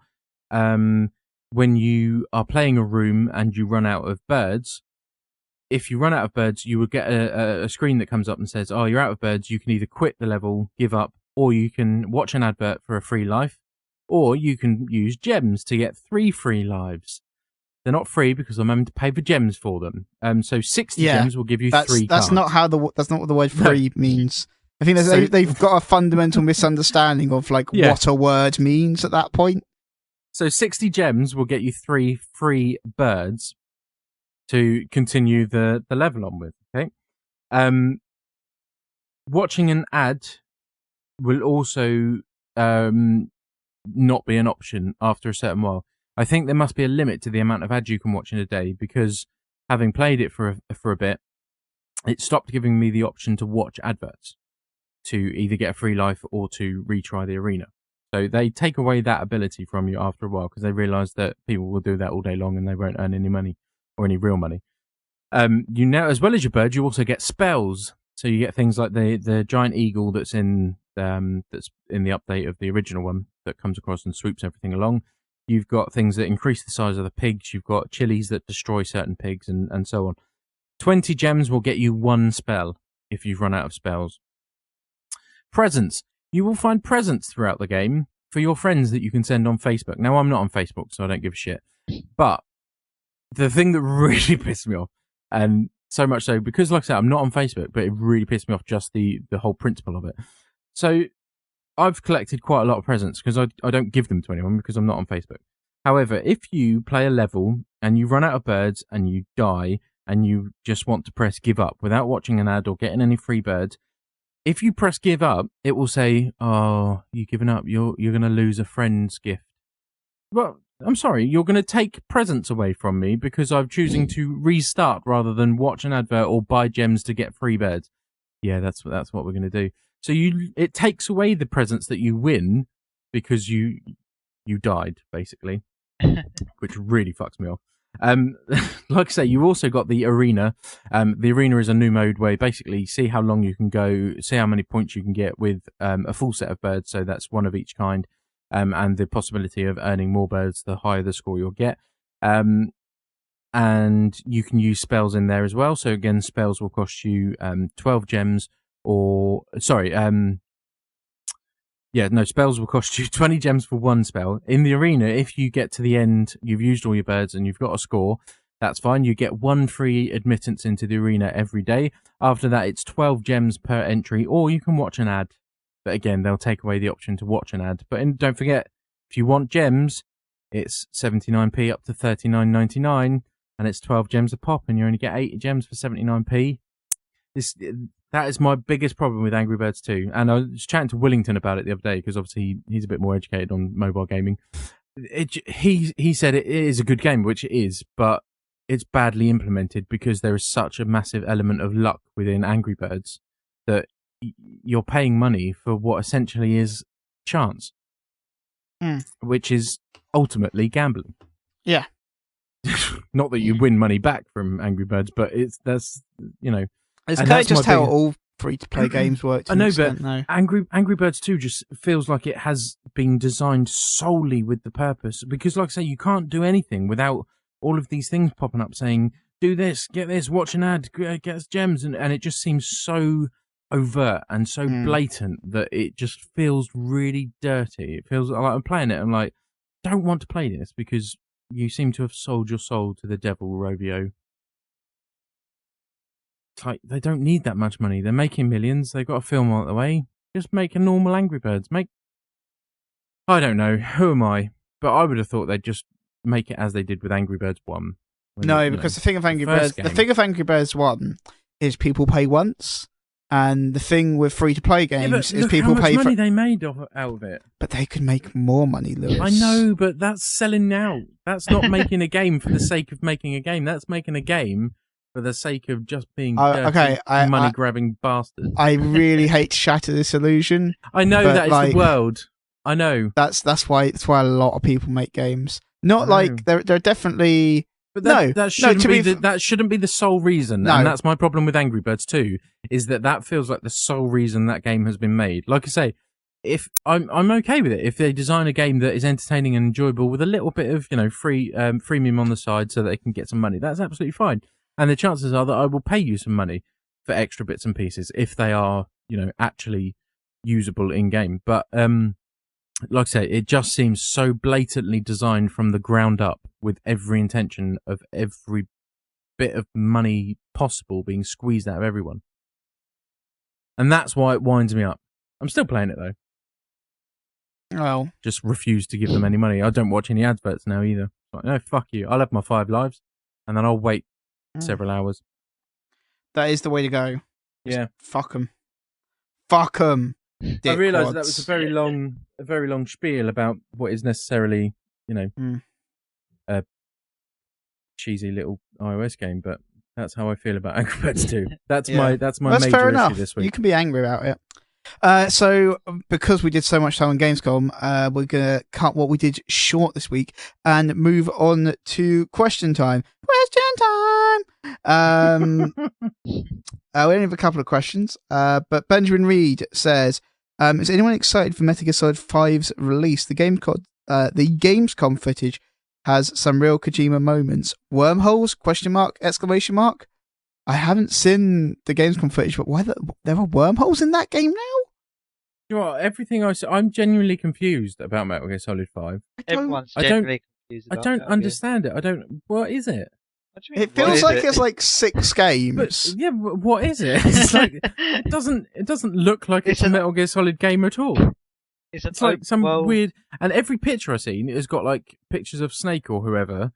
when you are playing a room and you run out of birds. If you run out of birds, you will get a screen that comes up and says, "Oh, you're out of birds. You can either quit the level, give up, or you can watch an advert for a free life, or you can use gems to get 3 free lives." They're not free because I'm having to pay for gems for them. So 60 gems will give you 3 that's cards. That's not what the word free means. I think they've got a fundamental misunderstanding of what a word means at that point. So 60 gems will get you 3 free birds to continue the level on with. Okay. Watching an ad will also not be an option after a certain while. I think there must be a limit to the amount of ads you can watch in a day, because having played it for a bit, it stopped giving me the option to watch adverts to either get a free life or to retry the arena. So they take away that ability from you after a while, because they realise that people will do that all day long and they won't earn any money or any real money. You now, as well as your bird, you also get spells. So you get things like the giant eagle that's in the update of the original one that comes across and swoops everything along. You've got things that increase the size of the pigs. You've got chilies that destroy certain pigs, and so on. 20 gems will get you 1 spell if you've run out of spells. Presents. You will find presents throughout the game for your friends that you can send on Facebook. Now, I'm not on Facebook, so I don't give a shit. But the thing that really pissed me off, and so much so, because like I said, I'm not on Facebook, but it really pissed me off just the whole principle of it. So I've collected quite a lot of presents because I don't give them to anyone because I'm not on Facebook. However, if you play a level and you run out of birds and you die and you just want to press give up without watching an ad or getting any free birds, if you press give up, it will say, "Oh, you've given up. You're going to lose a friend's gift." Well, I'm sorry, you're going to take presents away from me because I'm choosing to restart rather than watch an advert or buy gems to get free birds. Yeah, that's what we're going to do. So it takes away the presents that you win because you died, basically, which really fucks me off. Like I say, you also got the arena. The arena is a new mode where you basically see how long you can go, see how many points you can get with a full set of birds. So that's 1 of each kind, and the possibility of earning more birds the higher the score you'll get. And you can use spells in there as well. So again, spells will cost you 12 gems, spells will cost you 20 gems for 1 spell. In the arena, if you get to the end, you've used all your birds and you've got a score, that's fine. You get 1 free admittance into the arena every day. After that, it's 12 gems per entry, or you can watch an ad. But again, they'll take away the option to watch an ad. But don't forget, if you want gems, it's 79p up to 39.99, and it's 12 gems a pop, and you only get 80 gems for 79p. That is my biggest problem with Angry Birds 2. And I was chatting to Willington about it the other day, because obviously he's a bit more educated on mobile gaming. He said it is a good game, which it is, but it's badly implemented because there is such a massive element of luck within Angry Birds that you're paying money for what essentially is chance, which is ultimately gambling. Yeah. not that you win money back from Angry Birds, but that's It's kind of just how all free-to-play games work. I know, but Angry Birds 2 just feels like it has been designed solely with the purpose. Because, like I say, you can't do anything without all of these things popping up saying, do this, get this, watch an ad, get us gems. And it just seems so overt and so blatant that it just feels really dirty. It feels like I'm playing it. I'm like, don't want to play this because you seem to have sold your soul to the devil, Rovio. It's like, they don't need that much money. They're making millions. They've got a film on the way. Just make a normal Angry Birds. I don't know. Who am I? But I would have thought they'd just make it as they did with Angry Birds 1. No, because the thing of Angry Birds 1 is people pay once, and the thing with free-to-play games is people pay for... how much money they made out of it. But they could make more money, Lewis. I know, but that's selling now. That's not making a game for the sake of making a game. That's making a game for the sake of just being dirty, money-grabbing bastards. I really hate to shatter this illusion. I know that is the world. I know. That's why a lot of people make games. Not like they're definitely. But that shouldn't be the sole reason. No. And that's my problem with Angry Birds 2, is that feels like the sole reason that game has been made. Like I say, if I'm okay with it if they design a game that is entertaining and enjoyable with a little bit of freemium on the side so that they can get some money. That's absolutely fine. And the chances are that I will pay you some money for extra bits and pieces if they are, actually usable in game. But like I say, it just seems so blatantly designed from the ground up with every intention of every bit of money possible being squeezed out of everyone. And that's why it winds me up. I'm still playing it though. Well, just refuse to give them any money. I don't watch any adverts now either. Like, no, fuck you. I'll have my 5 lives and then I'll wait several hours. That is the way to go. Yeah. Fuck them. Fuck them. I realised that was a very long spiel about what is necessarily, a cheesy little iOS game, but that's how I feel about Angry Birds 2. That's my major issue this week. You can be angry about it. So because we did so much time on Gamescom, we're gonna cut what we did short this week and move on to question time. We only have a couple of questions, but Benjamin Reed says, is anyone excited for Metal Gear Solid 5's release? The Gamescom footage has some real Kojima moments. Wormholes? ? Exclamation mark. I haven't seen the Gamescom footage, but whether there are wormholes in that game now? You know what, everything I said, I'm genuinely confused about Metal Gear Solid 5. Everyone's genuinely confused about I don't understand it. What is it? It feels like it's like 6 games. But, yeah, what is it? It's like, it doesn't look like it's a Metal Gear Solid game at all. It's like some weird... And every picture I've seen has got like pictures of Snake or whoever.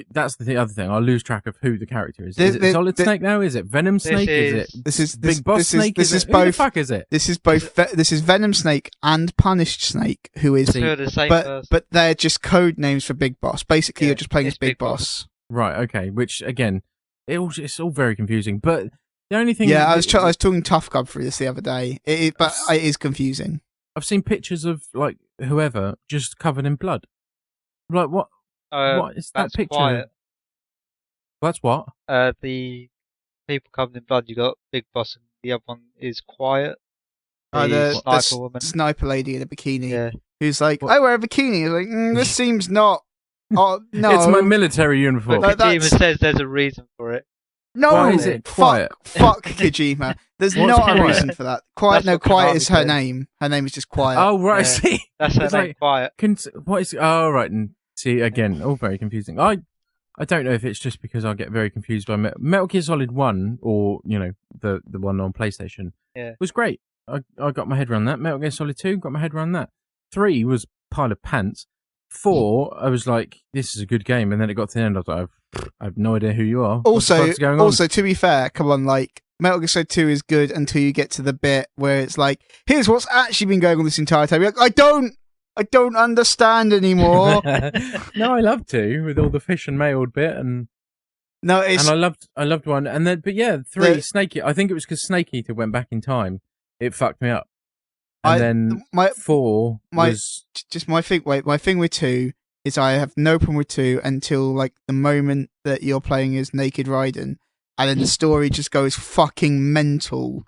That's the other thing. I'll lose track of who the character is. Is it Solid Snake now? Is it Venom Snake? Is it Big Boss Snake? Who the fuck is it? This is both. This is Venom Snake and Punished Snake, who is. But they're just code names for Big Boss. Basically, you're just playing as Big Boss. Right. Okay. Which again, it's all very confusing. But the only thing. Yeah, I was talking Tough Guy through this the other day. It is confusing. I've seen pictures of like whoever just covered in blood. Like what? What is that picture? Quiet. That's what? The people covered in blood. You got Big Boss, and the other one is Quiet. The sniper woman, sniper lady in a bikini. Yeah. Who's like, I wear a bikini. It's like, this seems not. Oh no! It's my military uniform. But Kojima says there's a reason for it. No, why is it Quiet? Fuck Kojima. There's not a reason for that. Quiet. No, Quiet is her name. Her name is just Quiet. Oh right, Yeah. see, That's her name. Quiet. What is? Oh right, and see again, all very confusing. I don't know if it's just because I get very confused by Metal Gear Solid 1 or the one on PlayStation. Yeah, was great. I got my head around that. Metal Gear Solid 2 got my head around that. 3 was a pile of pants. 4, I was like, this is a good game, and then it got to the end. I was like, I have no idea who you are. Also, to be fair, come on, like Metal Gear Solid 2 is good until you get to the bit where it's like, here's what's actually been going on this entire time. You're like, I don't understand anymore. No, I loved 2 with all the fish and mailed bit, and I loved 1, and then 3 Snake Eater. I think it was because Snake Eater went back in time. It fucked me up. And then 4 was just my thing. Wait, my thing with 2 is I have no problem with 2 until like the moment that you're playing as Naked Raiden, and then the story just goes fucking mental.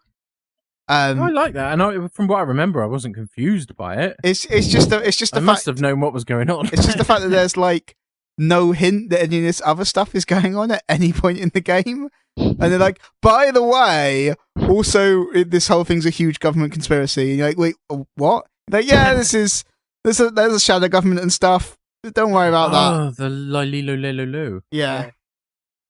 I like that, and from what I remember, I wasn't confused by it. It's just the I must have known what was going on. It's just the fact that there's like no hint that any of this other stuff is going on at any point in the game, and they're like, by the way, also this whole thing's a huge government conspiracy. And you're like, wait, what? Like, yeah, there's a shadow government and stuff. Don't worry about that. Oh, the lilo. Yeah.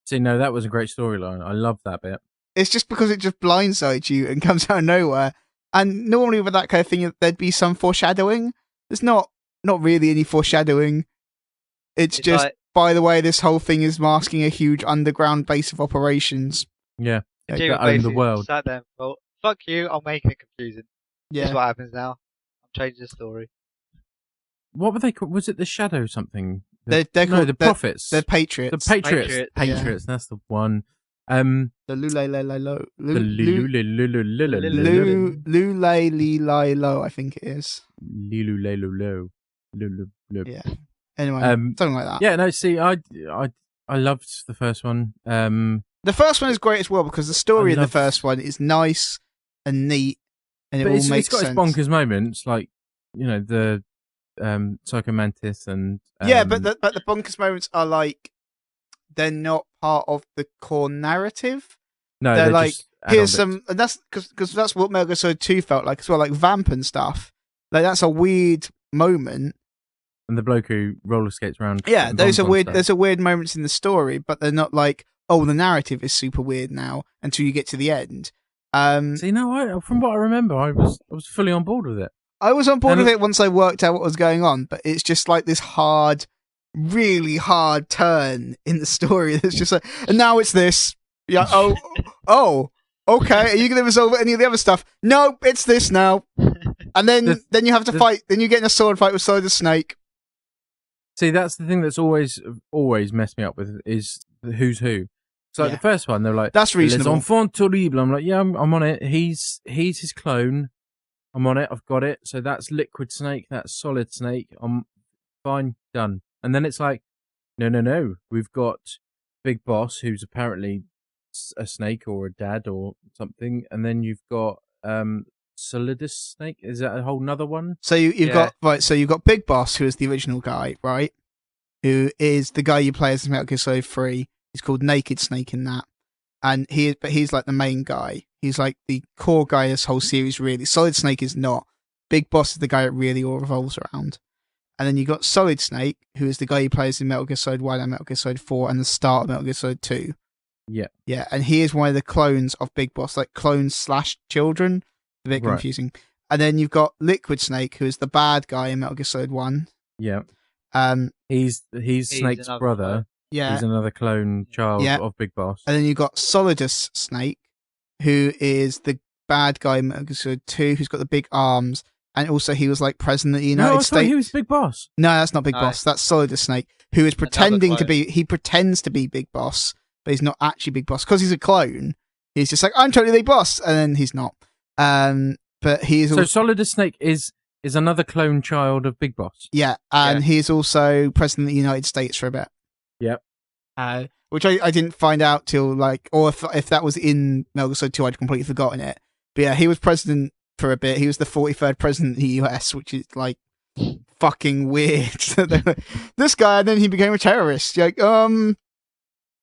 See, no, that was a great storyline. I love that bit. It's just because it just blindsides you and comes out of nowhere. And normally with that kind of thing, there'd be some foreshadowing. There's not really any foreshadowing. It's just, like, by the way, this whole thing is masking a huge underground base of operations. Yeah, that own the world. Sat there and thought, fuck you, I'll make it confusing. Yeah. That's what happens now. I'm changing the story. What were they called? Was it the Shadow something? They're called the Prophets. They're Patriots. The Patriots. Patriots. That's the one. The Lulay, I think it is. Yeah. Anyway, something like that. Yeah, no, see, I loved the first one. The first one is great as well because the story of the first one is nice and neat, and it all makes sense. It's got its bonkers moments, like, you know, the Psycho Mantis and yeah, but the bonkers moments are like they're not part of the core narrative. No, they're like here's some, and that's because that's what Metal Gear Solid 2 felt like as well, like Vamp and stuff. Like that's a weird moment. And the bloke who roller skates around. Yeah, those are weird. There's a weird moments in the story, but they're not like, oh, the narrative is super weird now until you get to the end. See, no, from what I remember, I was fully on board with it. I was on board with it once I worked out what was going on, but it's just like this hard, really hard turn in the story. That's just like, and now it's this. Yeah. Oh. Okay. Are you going to resolve any of the other stuff? No, it's this now. And then you have to fight. Then you get in a sword fight with Solid Snake. See, that's the thing that's always messed me up with is the who's who. So the first one, they're like, that's reasonable. Les enfants terribles. I'm like, yeah, I'm on it. He's his clone. I'm on it. I've got it. So that's Liquid Snake. That's Solid Snake. I'm fine. Done. And then it's like, no. We've got Big Boss, who's apparently a snake or a dad or something. And then you've got Solidus Snake. Is that a whole nother one? So you've got right. So you've got Big Boss, who is the original guy, right? Who is the guy you play as Metal Gear Solid 3. He's called Naked Snake in that, and he's like the main guy. He's like the core guy of this whole series, really. Solid Snake is not. Big Boss is the guy it really all revolves around. And then you got Solid Snake, who is the guy who plays in Metal Gear Solid 1 and Metal Gear Solid 4 and the start of Metal Gear Solid 2. Yeah. Yeah, and he is one of the clones of Big Boss, like clones / children. A bit confusing. And then you've got Liquid Snake, who is the bad guy in Metal Gear Solid 1. Yeah. He's Snake's brother. Yeah. He's another clone child of Big Boss. And then you've got Solidus Snake, who is the bad guy in Metal Gear Solid 2, who's got the big arms. And also he was like president of the United States. He was Big Boss. No, that's not Big Boss. That's Solidus Snake, who is pretending to be, he pretends to be Big Boss, but he's not actually Big Boss. Because he's a clone, he's just like, I'm totally Big Boss. And then he's not. But he is so Solidus Snake is another clone child of Big Boss. Yeah, and he's also president of the United States for a bit. Yep. Which I didn't find out till like, or if that was in Metal Gear Solid 2, I'd completely forgotten it. But yeah, he was president for a bit. He was the 43rd president of the US, which is like fucking weird. This guy, and then he became a terrorist. You're like, oh,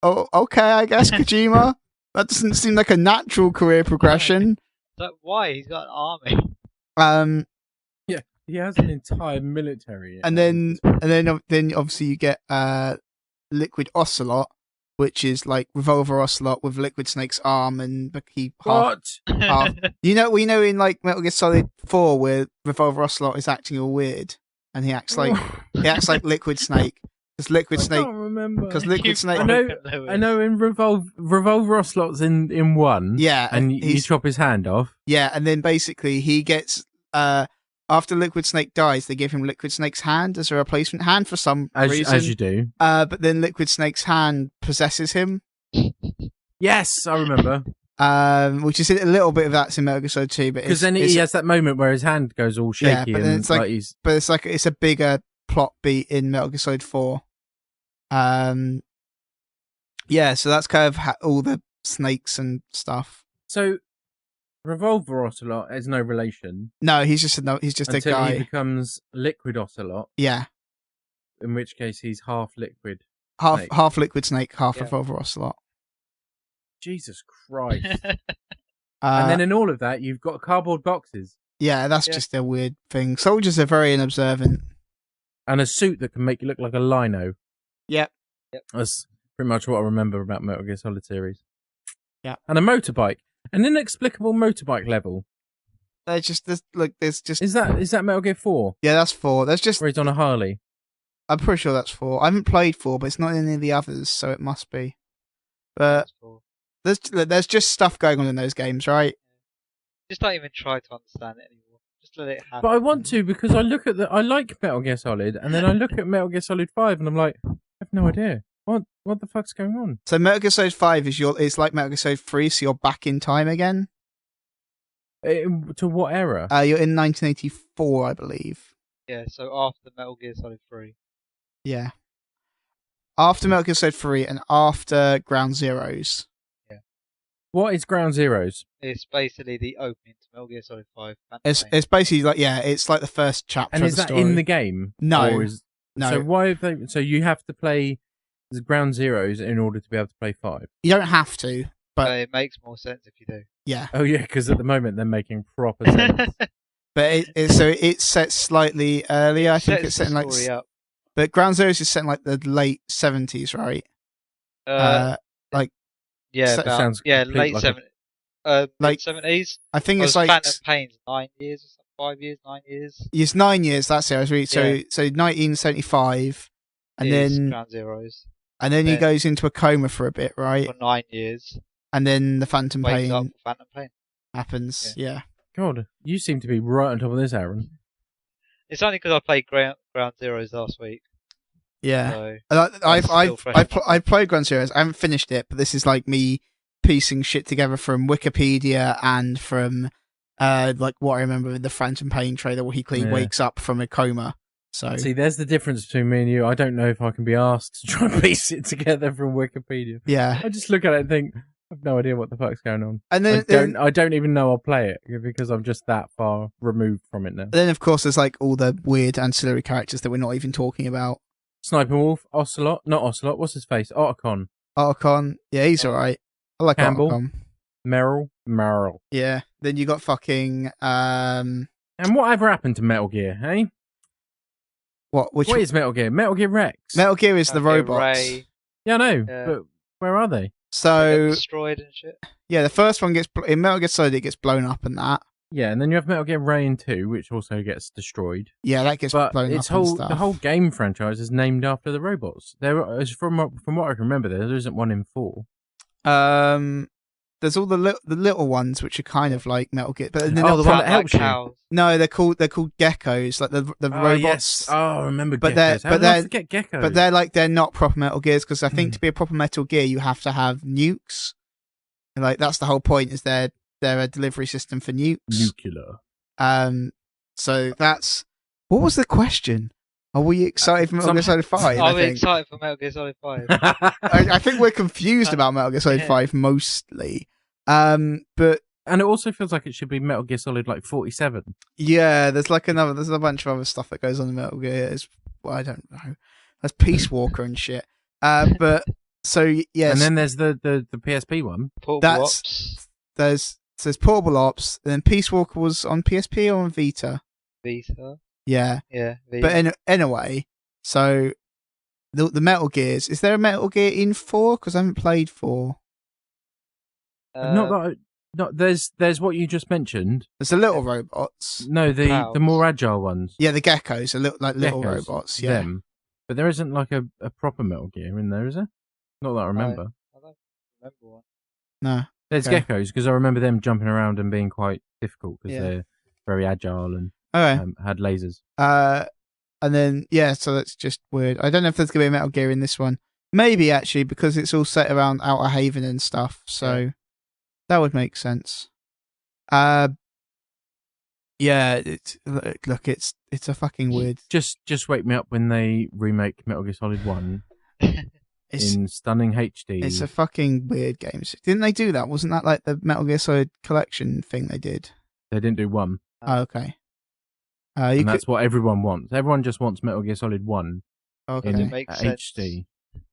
okay, I guess Kojima. That doesn't seem like a natural career progression. But why? He's got an army. Yeah, he has an entire military. And then obviously you get Liquid Ocelot, which is like Revolver Ocelot with Liquid Snake's arm, and he half. We know in like Metal Gear Solid 4 where Revolver Ocelot is acting all weird, and he acts like Liquid Snake. Because Liquid Snake. I can't remember. Because Liquid Snake. I know. In Revolver Ocelot's in 1. Yeah, and you chop his hand off. Yeah, and then basically he gets after Liquid Snake dies, they give him Liquid Snake's hand as a replacement hand for some reason. As you do. But then Liquid Snake's hand possesses him. Yes, I remember. Which is a little bit of that's in Metal Gear Solid 2, but because then he has that moment where his hand goes all shaky. Yeah, but then it's it's a bigger plot beat in Metal Gear Solid 4. So that's kind of all the snakes and stuff. So, Revolver Ocelot has no relation. No, he's just a guy. Until he becomes Liquid Ocelot. Yeah. In which case he's half liquid. Half liquid snake, half Revolver Ocelot. Jesus Christ. And then in all of that, you've got cardboard boxes. Yeah, that's just a weird thing. Soldiers are very unobservant. And a suit that can make you look like a lino. Yep. That's pretty much what I remember about Metal Gear Solid series. Yeah. And a motorbike. An inexplicable motorbike level. There's just... Is that Metal Gear 4? Yeah, that's 4. There's just... Where he's on a Harley. I'm pretty sure that's 4. I haven't played 4, but it's not in any of the others, so it must be. But there's just stuff going on in those games, right? Just don't even try to understand it anymore. Just let it happen. But I want to, because I like Metal Gear Solid, and then I look at Metal Gear Solid 5, and I'm like, I have no idea. What the fuck's going on? So Metal Gear Solid 5 it's like Metal Gear Solid 3, so you're back in time again? To what era? You're in 1984, I believe. Yeah, so after Metal Gear Solid 3. Yeah. After Metal Gear Solid 3 and after Ground Zeroes. Yeah. What is Ground Zeroes? It's basically the opening to Metal Gear Solid 5. It's basically like, it's like the first chapter and of is the that story. in the game? No. No. So why have they? So you have to play the Ground Zeroes in order to be able to play 5? You don't have to, but... it makes more sense if you do. Yeah. Oh yeah, because at the moment they're making proper sense. But it's set slightly earlier. I think it's set in like... But Ground Zeroes is set in like the late 70s, right? Late 70s. Late 70s. I think it's like Phantom Pain's 9 years or something, 5 years, 9 years. It's 9 years. That's it. I was reading. So 1975, and then Ground Zeroes, and then he goes into a coma for a bit, right? For 9 years, and then the Phantom Pain happens. Yeah. God, you seem to be right on top of this, Aran. It's only because I played Ground Zeroes last week. Yeah, so I played Ground Zeroes. I haven't finished it, but this is like me piecing shit together from Wikipedia and from like what I remember in the Phantom Pain trailer where he wakes up from a coma. So see, there's the difference between me and you. I don't know if I can be asked to try and piece it together from Wikipedia. Yeah, I just look at it and think I have no idea what the fuck's going on. And then I don't even know I'll play it because I'm just that far removed from it now. Then of course there's like all the weird ancillary characters that we're not even talking about. Sniper Wolf, Ocelot, not Ocelot. What's his face? Otacon. Yeah, he's alright. I like Campbell. Otacon. Meryl. Yeah. Then you got fucking And whatever happened to Metal Gear, hey? What is Metal Gear? Metal Gear Rex. Metal Gear is the robots. Ray. Yeah, I know. But where are they? So destroyed and shit. Yeah, the first one in Metal Gear Solid it gets blown up and that. Yeah, and then you have Metal Gear Ray and 2, which also gets destroyed. Yeah, that gets blown up and stuff. The whole game franchise is named after the robots. From what I can remember, there isn't one in 4. There's all the little ones which are kind of like Metal Gear, but the one that helps you. No, they're called geckos, like the robots. Yes. Oh, I remember but geckos. How did I forget geckos? But they're not proper Metal Gears because I think to be a proper Metal Gear you have to have nukes. And like that's the whole point is they're a delivery system for nukes. Nuclear. So that's what was the question? Are we excited for Metal Gear Solid 5? Are we excited for Metal Gear Solid 5? I think we're confused about Metal Gear Solid 5 mostly. But and it also feels like it should be Metal Gear Solid like 47. Yeah, there's a bunch of other stuff that goes on in Metal Gear. I don't know. There's Peace Walker and shit. But so yes. And then there's the PSP one. Portable Ops. There's Portable Ops, and then Peace Walker was on PSP or on Vita. Vita. Yeah. Yeah. Vita. But anyway, so the Metal Gears. Is there a Metal Gear in 4? Because I haven't played 4. There's what you just mentioned. There's the little robots. No, the more agile ones. Yeah, the geckos are little robots. Yeah, them. But there isn't like a proper Metal Gear in there, is there? Not that I remember. I don't remember one. No. There's geckos because I remember them jumping around and being quite difficult because they're very agile and had lasers. And then so that's just weird. I don't know if there's gonna be a Metal Gear in this one. Maybe actually because it's all set around Outer Haven and stuff. So that would make sense. Yeah, look, it's a fucking weird. Just wake me up when they remake Metal Gear Solid 1 in stunning HD. It's a fucking weird game. Didn't they do that? Wasn't that like the Metal Gear Solid collection thing they did? They didn't do 1. Oh, okay. That's what everyone wants. Everyone just wants Metal Gear Solid 1 okay. in makes HD.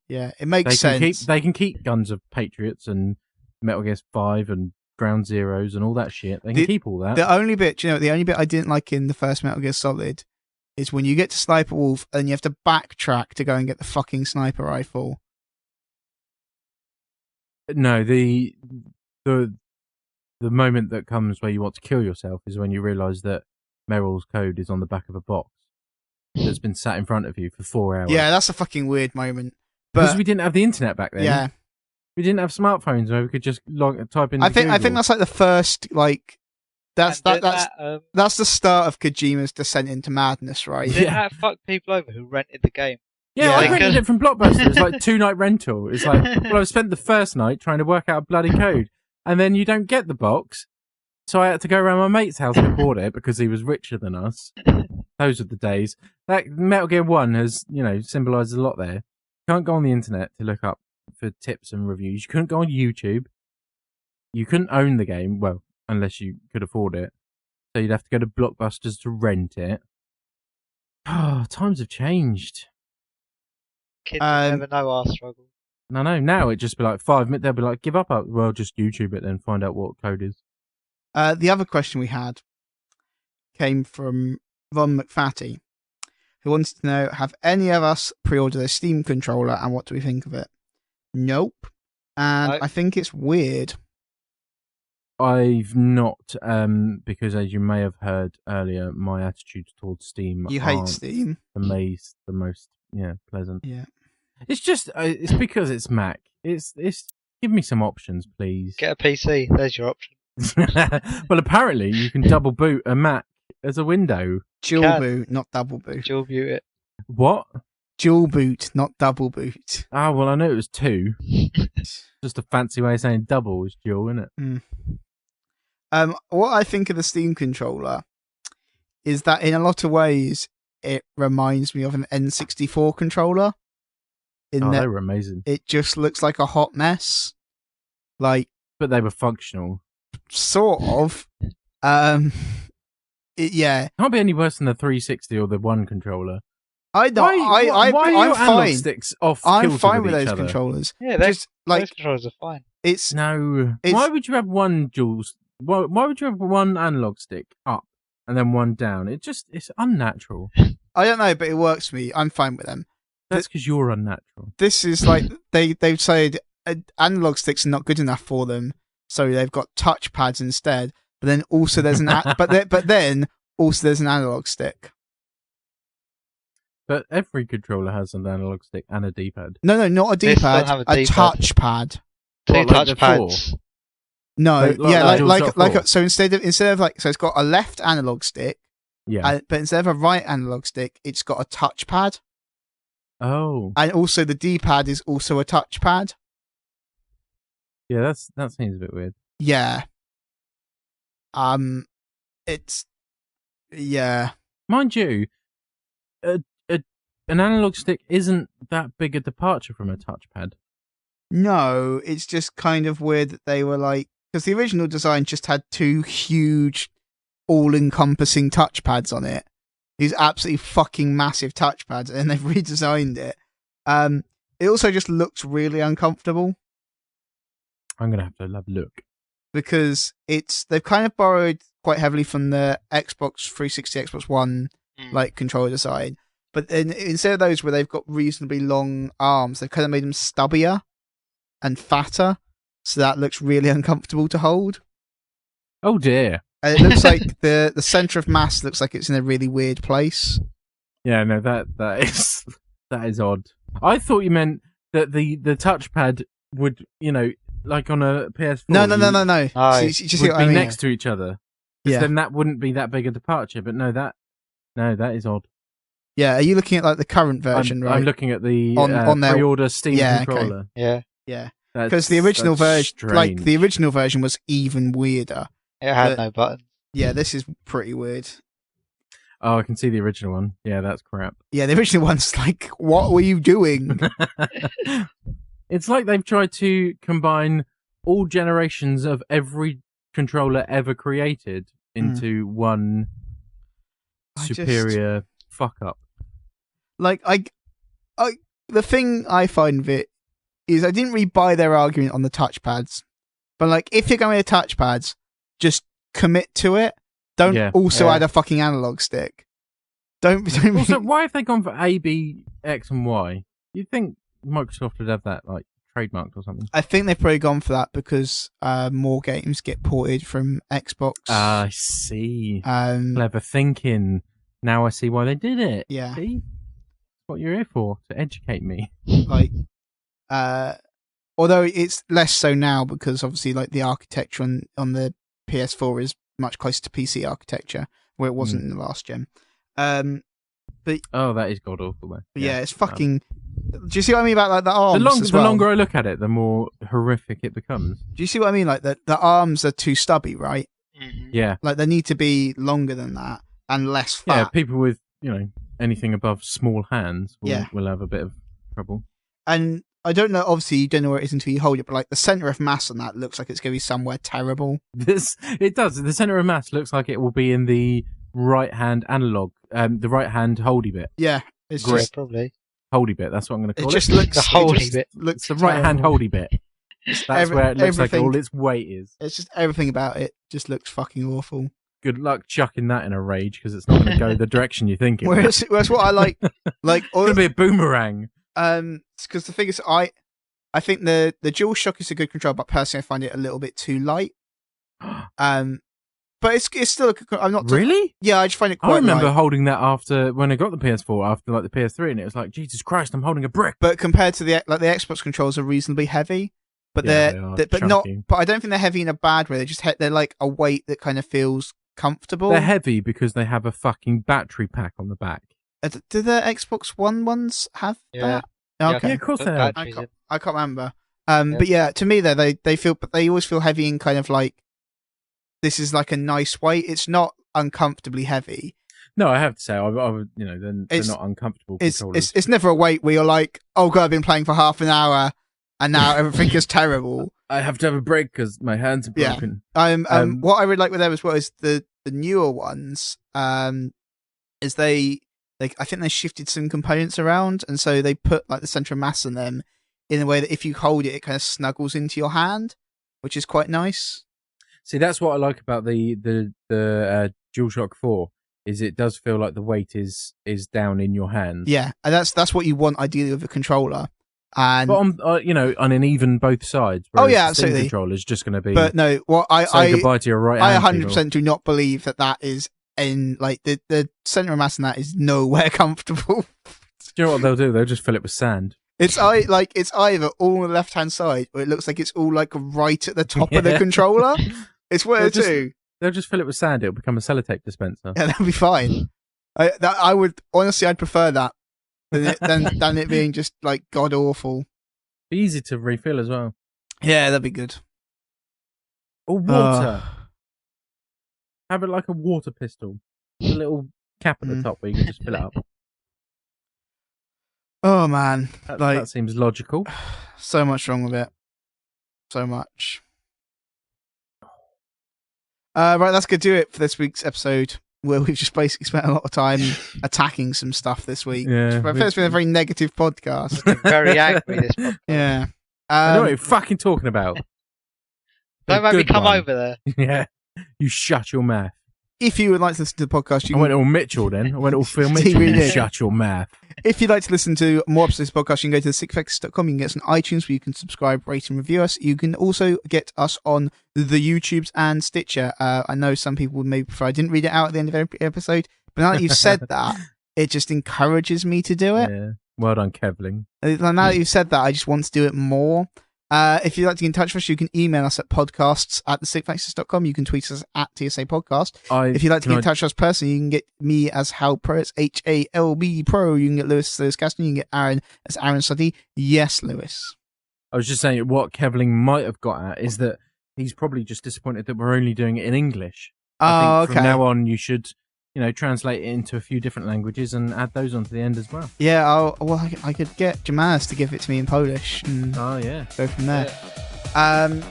Yeah, it makes sense. They can keep Guns of Patriots and Metal Gear 5 and Ground Zeroes and all that shit. They can keep all that. The only bit I didn't like in the first Metal Gear Solid is when you get to Sniper Wolf and you have to backtrack to go and get the fucking sniper rifle. No, the moment that comes where you want to kill yourself is when you realise that Meryl's code is on the back of a box that's been sat in front of you for 4 hours. Yeah, that's a fucking weird moment. Because we didn't have the internet back then. Yeah. We didn't have smartphones where we could just type in. I think that's like the first that's the start of Kojima's descent into madness, right? Did that fuck people over who rented the game? Yeah, I rented it from Blockbuster. It's like 2-night rental. It's like, well, I spent the first night trying to work out a bloody code, and then you don't get the box, so I had to go around my mate's house and bought it because he was richer than us. Those are the days. That Metal Gear 1 has, symbolised a lot there. You can't go on the internet to look up for tips and reviews. You couldn't go on YouTube. You couldn't own the game, well, unless you could afford it. So you'd have to go to Blockbusters to rent it. Oh, times have changed. Kids never know our struggle. No, now it'd just be like 5 minutes. They'll be like, give up. Well, just YouTube it then, find out what code is. The other question we had came from Ron McFatty, who wanted to know, have any of us pre-ordered a Steam controller and what do we think of it? Nope. And I think it's weird. I've not, because as you may have heard earlier, my attitude towards Steam. You hate Steam. The most pleasant. Yeah. It's just, it's because it's Mac. It's. Give me some options, please. Get a PC. There's your option. Well, apparently you can double boot a Mac as a window. Dual boot, not double boot. Dual boot it. What? Dual boot, not double boot. Ah, well, I know it was 2. Just a fancy way of saying double is dual, isn't it? What I think of the Steam controller is that in a lot of ways it reminds me of an N64 controller. They were amazing. It just looks like a hot mess. But they were functional. Sort of. Can't be any worse than the 360 or the One controller. I know. Why are your analog sticks off? I'm fine with those controllers. Yeah, those controllers are fine. Why would you have one Why would you have one analog stick up and then one down? It's unnatural. I don't know, but it works for me. I'm fine with them. That's because you're unnatural. This is like they've said analog sticks are not good enough for them, so they've got touch pads instead. But then also there's there's an analog stick. But every controller has an analog stick and a D-pad. No, not a D-pad. A touch pad. Two touch pads. No, so instead of so it's got a left analog stick. Yeah. But instead of a right analog stick, it's got a touch pad. Oh. And also the D-pad is also a touch pad. Yeah, that seems a bit weird. Yeah. Mind you, an analog stick isn't that big a departure from a touchpad. No, it's just kind of weird that they were because the original design just had 2 huge, all-encompassing touchpads on it. These absolutely fucking massive touchpads, and they've redesigned it. It also just looks really uncomfortable. I'm gonna have to have a look because they've kind of borrowed quite heavily from the Xbox 360, Xbox One controller design. But then instead of those where they've got reasonably long arms, they've kind of made them stubbier and fatter, so that looks really uncomfortable to hold. Oh dear! And it looks like the center of mass looks like it's in a really weird place. Yeah, no, that is odd. I thought you meant that the touchpad would, like on a PS4. No. Would be next to each other. Yeah. Then that wouldn't be that big a departure. But that is odd. Yeah, are you looking at the current version? I'm looking at the on their pre-order Steam controller. Okay. Yeah. Because the original version, the original version was even weirder. It had no buttons. Yeah, this is pretty weird. Oh, I can see the original one. Yeah, that's crap. Yeah, the original one's like, what were you doing? It's like they've tried to combine all generations of every controller ever created into one superior fuck up. Like, the thing I find of it is I didn't really buy their argument on the touchpads. But, like, if you're going with touchpads, just commit to it. Don't also add a fucking analog stick. Don't Also, why have they gone for A, B, X, and Y? You'd think Microsoft would have that, like, trademarked or something. I think they've probably gone for that because more games get ported from Xbox. I see. Clever thinking. Now I see why they did it. Yeah. See? That's what you're here for, to educate me. Like, although it's less so now because obviously, like, the architecture on the PS4 is much closer to PC architecture, where it wasn't in the last gen. But that is god awful, though. Yeah, it's fucking. Do you see what I mean about like the arms? The longer I look at it, the more horrific it becomes. Do you see what I mean? Like the arms are too stubby, right? Mm-hmm. Yeah. Like they need to be longer than that and less fat. Yeah, people with anything above small hands will have a bit of trouble. And I don't know. Obviously, you don't know where it is until you hold it. But like the center of mass on that looks like it's going to be somewhere terrible. It does. The center of mass looks like it will be in the right hand analog, the right hand holdy bit. Yeah, it's just probably holdy bit. That's what I'm going to call it. It just looks the holdy bit. Looks the right hand holdy bit. That's where it looks like all its weight is. It's just everything about it just looks fucking awful. Good luck chucking that in a rage because it's not going to go the direction you think it. Whereas what I like, it's going to be a boomerang. Because the thing is, I think the DualShock is a good control, but personally, I find it a little bit too light. But it's still. I'm not really. Yeah, I just find it quite. I remember light. holding that after when I got the PS4 after like the PS3, and it was like Jesus Christ, I'm holding a brick. But compared to the Xbox controls are reasonably heavy, but they but not. But I don't think they're heavy in a bad way. They're like a weight that kind of feels comfortable. They're heavy because they have a fucking battery pack on the back. Do the Xbox One ones have that? Okay. Yeah, of course they have. I can't remember. But yeah, to me they feel, but they always feel heavy and kind of like this is like a nice weight. It's not uncomfortably heavy. No, I have to say, I would, they're not uncomfortable controllers. It's never a weight where you're like, oh god, I've been playing for half an hour and now everything is terrible. I have to have a break because my hands are broken. Yeah. What I really like with them as well is the newer ones. Is they I think they shifted some components around, and so they put like the center of mass on them in a way that if you hold it, it kind of snuggles into your hand, which is quite nice. See, that's what I like about the DualShock 4 is it does feel like the weight is down in your hands. Yeah, and that's what you want ideally with a controller. And but on an even both sides. Oh yeah, the absolutely. Controller is just going to be. But no, say goodbye to your right hand. I 100% do not believe that is in like the center of mass in that is nowhere comfortable. Do you know what they'll do? They'll just fill it with sand. It's either all on the left hand side, or it looks like it's all like right at the top of the controller. It's one of the two. They'll just fill it with sand. It'll become a sellotape dispenser. Yeah, that'll be fine. I would honestly, I'd prefer that than it being just like god awful. Be easy to refill as well. Yeah, that'd be good. Or water. Have it like a water pistol. A little cap at the top where you can just fill it up. Oh man, that seems logical. So much wrong with it. So much. Right, that's going to do it for this week's episode, where we've just basically spent a lot of time attacking some stuff this week. Yeah, It's been a very negative podcast. Very angry this podcast. Yeah. I know what you're fucking talking about. Don't make me come over there. Yeah. You shut your mouth. If you would like to listen to the podcast, I went all Mitchell then. I went all Phil Mitchell. You shut your mouth. If you'd like to listen to more episodes of this podcast, you can go to TheSixthAxis.com. You can get us on iTunes where you can subscribe, rate, and review us. You can also get us on the YouTubes and Stitcher. I know some people would maybe prefer I didn't read it out at the end of every episode, but now that you've said that, it just encourages me to do it. Yeah. Well done, Kevling. Now that you've said that, I just want to do it more. If you'd like to get in touch with us, you can email us at podcasts@thesixthAxis.com. You can tweet us at TSA Podcast. If you'd like to get in touch with us personally, you can get me as Hal Pro. It's HALB Pro. You can get Lewis Caston. You can get Aran as Aran Suddy. Yes, Lewis. I was just saying what Kevling might have got at is that he's probably just disappointed that we're only doing it in English. I think from now on you should, translate it into a few different languages and add those onto the end as well. Yeah, I could get Jamas to give it to me in Polish and go from there. Yeah.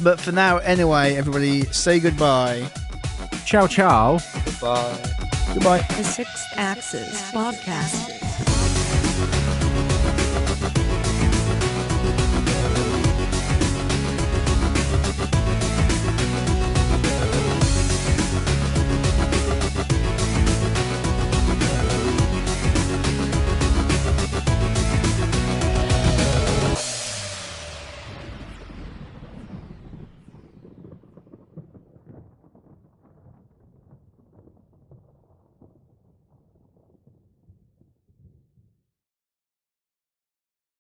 But for now, anyway, everybody, say goodbye. Ciao, ciao. Goodbye. Goodbye. The Sixth Axis Podcast.